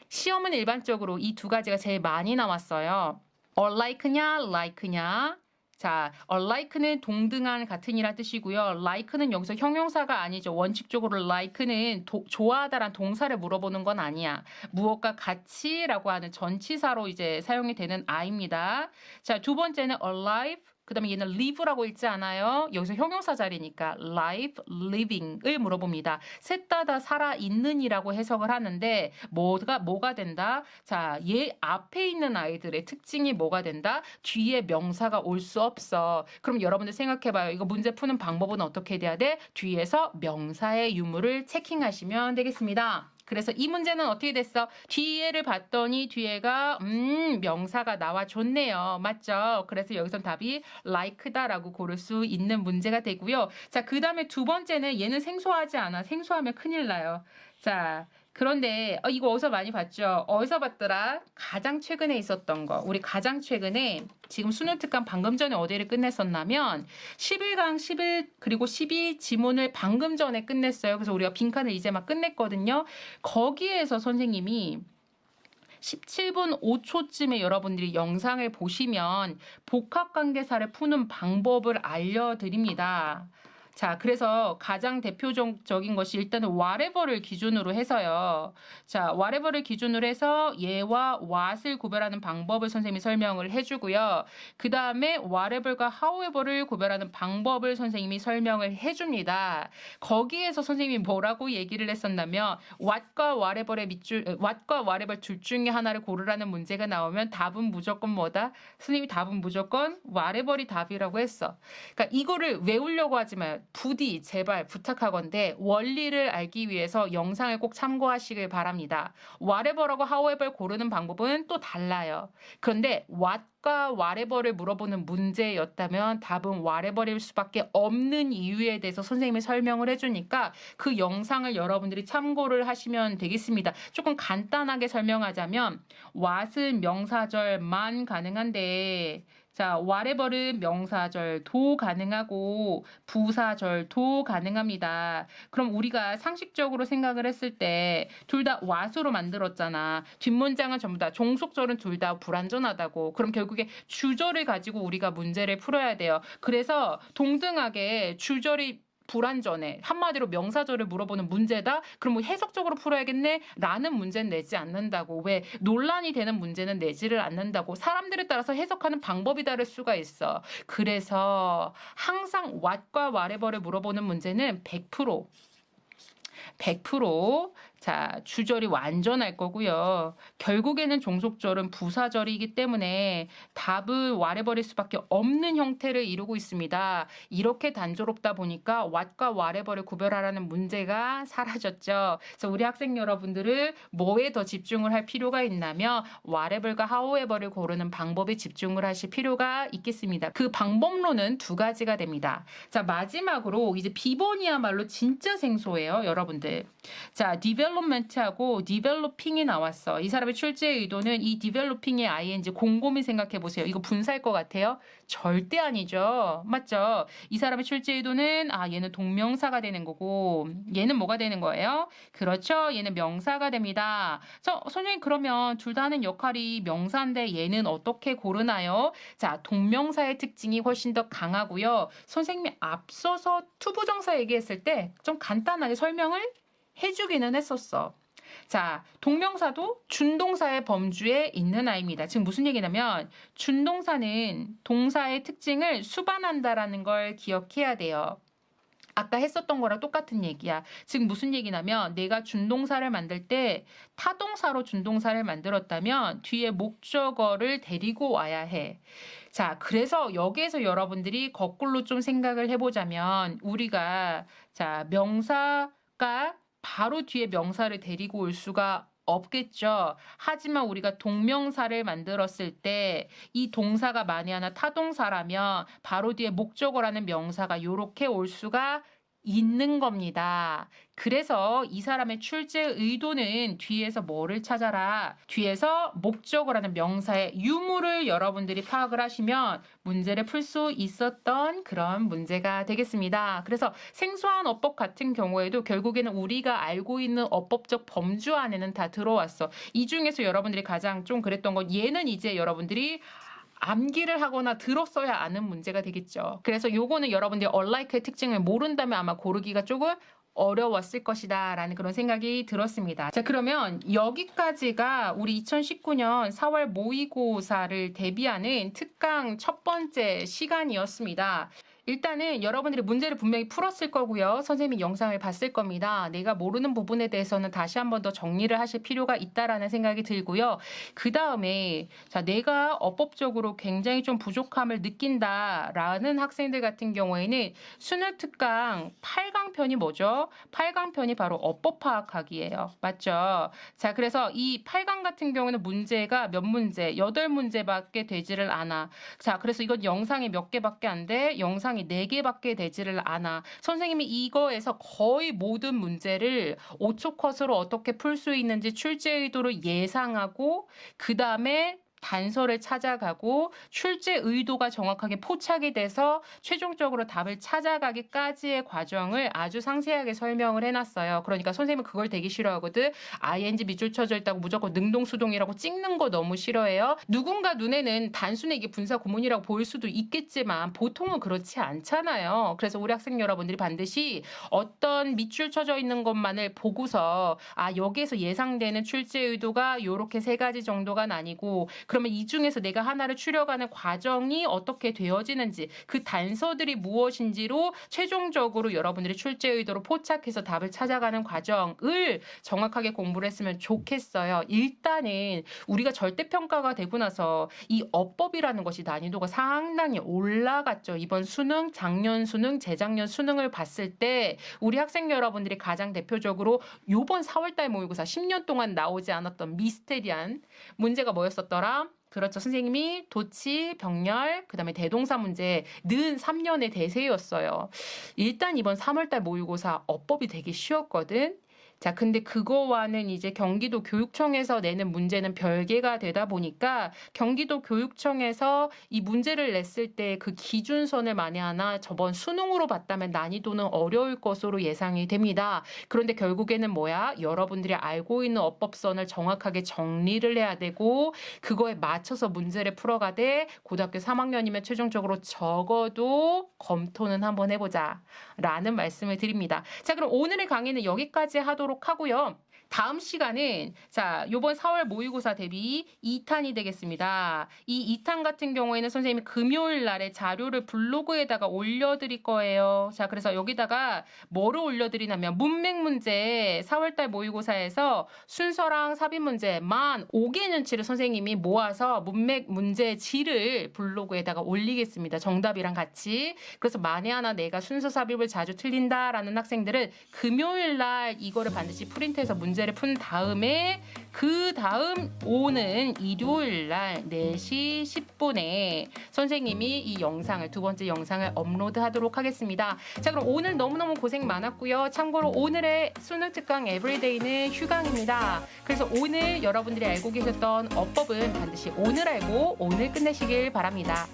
시험은 일반적으로 이 두 가지가 제일 많이 나왔어요. like냐, like냐. 자, alike는 동등한 같은이란 뜻이고요. like는 여기서 형용사가 아니죠. 원칙적으로 like는 좋아하다란 동사를 물어보는 건 아니야. 무엇과 같이라고 하는 전치사로 이제 사용이 되는 I입니다. 자, 두 번째는 alive. 그 다음에 얘는 live라고 읽지 않아요. 여기서 형용사 자리니까 live, living을 물어봅니다. 셋 다 살아있는이라고 해석을 하는데 뭐가 된다? 자, 얘 앞에 있는 아이들의 특징이 뭐가 된다? 뒤에 명사가 올 수 없어. 그럼 여러분들 생각해봐요. 이거 문제 푸는 방법은 어떻게 돼야 돼? 뒤에서 명사의 유무를 체킹하시면 되겠습니다. 그래서 이 문제는 어떻게 됐어? 뒤에를 봤더니 뒤에가 명사가 나와줬네요. 맞죠? 그래서 여기선 답이 like다라고 고를 수 있는 문제가 되고요. 자, 그 다음에 두 번째는 얘는 생소하지 않아. 생소하면 큰일 나요. 자, 그런데 이거 어디서 많이 봤죠? 어디서 봤더라? 가장 최근에 있었던 거. 우리 가장 최근에 지금 수능 특강 방금 전에 어디를 끝냈었냐면 11강 11 그리고 12 지문을 방금 전에 끝냈어요. 그래서 우리가 빈칸을 이제 막 끝냈거든요. 거기에서 선생님이 17분 5초쯤에 여러분들이 영상을 보시면 복합관계사를 푸는 방법을 알려드립니다. 자, 그래서 가장 대표적인 것이 일단은 whatever를 기준으로 해서요. 자, whatever를 기준으로 해서 얘와 what을 구별하는 방법을 선생님이 설명을 해주고요. 그 다음에 whatever과 however를 구별하는 방법을 선생님이 설명을 해줍니다. 거기에서 선생님이 뭐라고 얘기를 했었냐면 what과 whatever 둘 중에 하나를 고르라는 문제가 나오면 답은 무조건 뭐다? 선생님이 답은 무조건 whatever이 답이라고 했어. 그러니까 이거를 외우려고 하지 마요. 부디 제발 부탁하건대 원리를 알기 위해서 영상을 꼭 참고하시길 바랍니다. whatever하고 however 고르는 방법은 또 달라요. 그런데 what과 whatever를 물어보는 문제였다면 답은 whatever일 수밖에 없는 이유에 대해서 선생님이 설명을 해주니까 그 영상을 여러분들이 참고를 하시면 되겠습니다. 조금 간단하게 설명하자면 what은 명사절만 가능한데 자, whatever는 명사절도 가능하고 부사절도 가능합니다. 그럼 우리가 상식적으로 생각을 했을 때 둘 다 what으로 만들었잖아. 뒷문장은 전부 다 종속절은 둘 다 불완전하다고. 그럼 결국에 주절을 가지고 우리가 문제를 풀어야 돼요. 그래서 동등하게 주절이 불완전해. 한마디로 명사절을 물어보는 문제다? 그럼 뭐 해석적으로 풀어야겠네? 라는 문제는 내지 않는다고. 왜? 논란이 되는 문제는 내지를 않는다고. 사람들에 따라서 해석하는 방법이 다를 수가 있어. 그래서 항상 what과 whatever를 물어보는 문제는 100% 자, 주절이 완전할 거고요. 결국에는 종속절은 부사절이기 때문에 답은 whatever일 수밖에 없는 형태를 이루고 있습니다. 이렇게 단조롭다 보니까 what과 whatever를 구별하라는 문제가 사라졌죠. 그래서 우리 학생 여러분들은 뭐에 더 집중을 할 필요가 있냐면 whatever과 however를 고르는 방법에 집중을 하실 필요가 있겠습니다. 그 방법론은 두 가지가 됩니다. 자, 마지막으로 이제 B번이야말로 진짜 생소해요, 여러분들. 자, development하고 developing이 나왔어. 이 사람의 출제의 의도는 이 developing의 ing 곰곰이 생각해 보세요. 이거 분사할 것 같아요? 절대 아니죠. 맞죠? 이 사람의 출제의 의도는 얘는 동명사가 되는 거고 얘는 뭐가 되는 거예요? 그렇죠. 얘는 명사가 됩니다. 선생님 그러면 둘 다 하는 역할이 명사인데 얘는 어떻게 고르나요? 자, 동명사의 특징이 훨씬 더 강하고요. 선생님이 앞서서 투부정사 얘기했을 때 좀 간단하게 설명을 해주기는 했었어. 자, 동명사도 준동사의 범주에 있는 아이입니다. 지금 무슨 얘기냐면 준동사는 동사의 특징을 수반한다라는 걸 기억해야 돼요. 아까 했었던 거랑 똑같은 얘기야. 지금 무슨 얘기냐면 내가 준동사를 만들 때 타동사로 준동사를 만들었다면 뒤에 목적어를 데리고 와야 해. 자, 그래서 여기에서 여러분들이 거꾸로 좀 생각을 해보자면 우리가 자, 명사가 바로 뒤에 명사를 데리고 올 수가 없겠죠. 하지만 우리가 동명사를 만들었을 때 이 동사가 만에 하나 타동사라면 바로 뒤에 목적어라는 명사가 이렇게 올 수가 있는 겁니다. 그래서 이 사람의 출제 의도는 뒤에서 뭐를 찾아라? 뒤에서 목적어라는 명사의 유무를 여러분들이 파악을 하시면 문제를 풀 수 있었던 그런 문제가 되겠습니다. 그래서 생소한 어법 같은 경우에도 결국에는 우리가 알고 있는 어법적 범주 안에는 다 들어왔어. 이 중에서 여러분들이 가장 좀 그랬던 건 얘는 이제 여러분들이 암기를 하거나 들었어야 아는 문제가 되겠죠. 그래서 요거는 여러분들이 unlike의 특징을 모른다면 아마 고르기가 조금 어려웠을 것이다 라는 그런 생각이 들었습니다. 자, 그러면 여기까지가 우리 2019년 4월 모의고사를 대비하는 특강 첫 번째 시간이었습니다. 일단은 여러분들이 문제를 분명히 풀었을 거고요. 선생님이 영상을 봤을 겁니다. 내가 모르는 부분에 대해서는 다시 한 번 더 정리를 하실 필요가 있다라는 생각이 들고요. 그 다음에 자, 내가 어법적으로 굉장히 좀 부족함을 느낀다라는 학생들 같은 경우에는 수능 특강 8강편이 뭐죠? 8강편이 바로 어법 파악하기예요. 맞죠? 자, 그래서 이 8강 같은 경우는 문제가 몇 문제? 8문제밖에 되지를 않아. 자, 그래서 이건 영상이 몇 개밖에 안 돼? 영상이 4개밖에 되지를 않아. 선생님이 이거에서 거의 모든 문제를 5초 컷으로 어떻게 풀 수 있는지 출제 의도를 예상하고 그 다음에 단서를 찾아가고 출제 의도가 정확하게 포착이 돼서 최종적으로 답을 찾아가기까지의 과정을 아주 상세하게 설명을 해놨어요. 그러니까 선생님은 그걸 되게 싫어하거든. ing 밑줄 쳐져 있다고 무조건 능동수동이라고 찍는 거 너무 싫어해요. 누군가 눈에는 단순히 이게 분사 구문이라고 보일 수도 있겠지만 보통은 그렇지 않잖아요. 그래서 우리 학생 여러분들이 반드시 어떤 밑줄 쳐져 있는 것만을 보고서 아, 여기에서 예상되는 출제 의도가 요렇게 3가지 정도가 나뉘고 그러면 이 중에서 내가 하나를 추려가는 과정이 어떻게 되어지는지 그 단서들이 무엇인지로 최종적으로 여러분들이 출제 의도로 포착해서 답을 찾아가는 과정을 정확하게 공부를 했으면 좋겠어요. 일단은 우리가 절대평가가 되고 나서 이 어법이라는 것이 난이도가 상당히 올라갔죠. 이번 수능, 작년 수능, 재작년 수능을 봤을 때 우리 학생 여러분들이 가장 대표적으로 요번 4월달 모의고사 10년 동안 나오지 않았던 미스테리한 문제가 뭐였었더라? 그렇죠. 선생님이 도치, 병렬, 그 다음에 대동사 문제 는 3년의 대세였어요. 일단 이번 3월달 모의고사 어법이 되게 쉬웠거든. 자, 근데 그거와는 이제 경기도 교육청에서 내는 문제는 별개가 되다 보니까 경기도 교육청에서 이 문제를 냈을 때 그 기준선을 만에 하나 저번 수능으로 봤다면 난이도는 어려울 것으로 예상이 됩니다. 그런데 결국에는 뭐야? 여러분들이 알고 있는 어법선을 정확하게 정리를 해야 되고 그거에 맞춰서 문제를 풀어가되 고등학교 3학년이면 최종적으로 적어도 검토는 한번 해보자 라는 말씀을 드립니다. 자, 그럼 오늘의 강의는 여기까지 하도록 하고요. 다음 시간은 자, 요번 4월 모의고사 대비 2탄이 되겠습니다. 이 2탄 같은 경우에는 선생님이 금요일 날에 자료를 블로그에다가 올려드릴 거예요. 자, 그래서 여기다가 뭐를 올려드리냐면 문맥 문제 4월달 모의고사에서 순서랑 삽입 문제 만 5개년치를 선생님이 모아서 문맥 문제지를 블로그에다가 올리겠습니다. 정답이랑 같이. 그래서 만에 하나 내가 순서 삽입을 자주 틀린다라는 학생들은 금요일 날 이거를 반드시 프린트해서 문제를 푼 다음에 그 다음 오는 일요일 날 4시 10분에 선생님이 이 영상을 두 번째 영상을 업로드 하도록 하겠습니다. 자, 그럼 오늘 너무너무 고생 많았고요. 참고로 오늘의 수능 특강 에브리데이는 휴강입니다. 그래서 오늘 여러분들이 알고 계셨던 어법은 반드시 오늘 알고 오늘 끝내시길 바랍니다.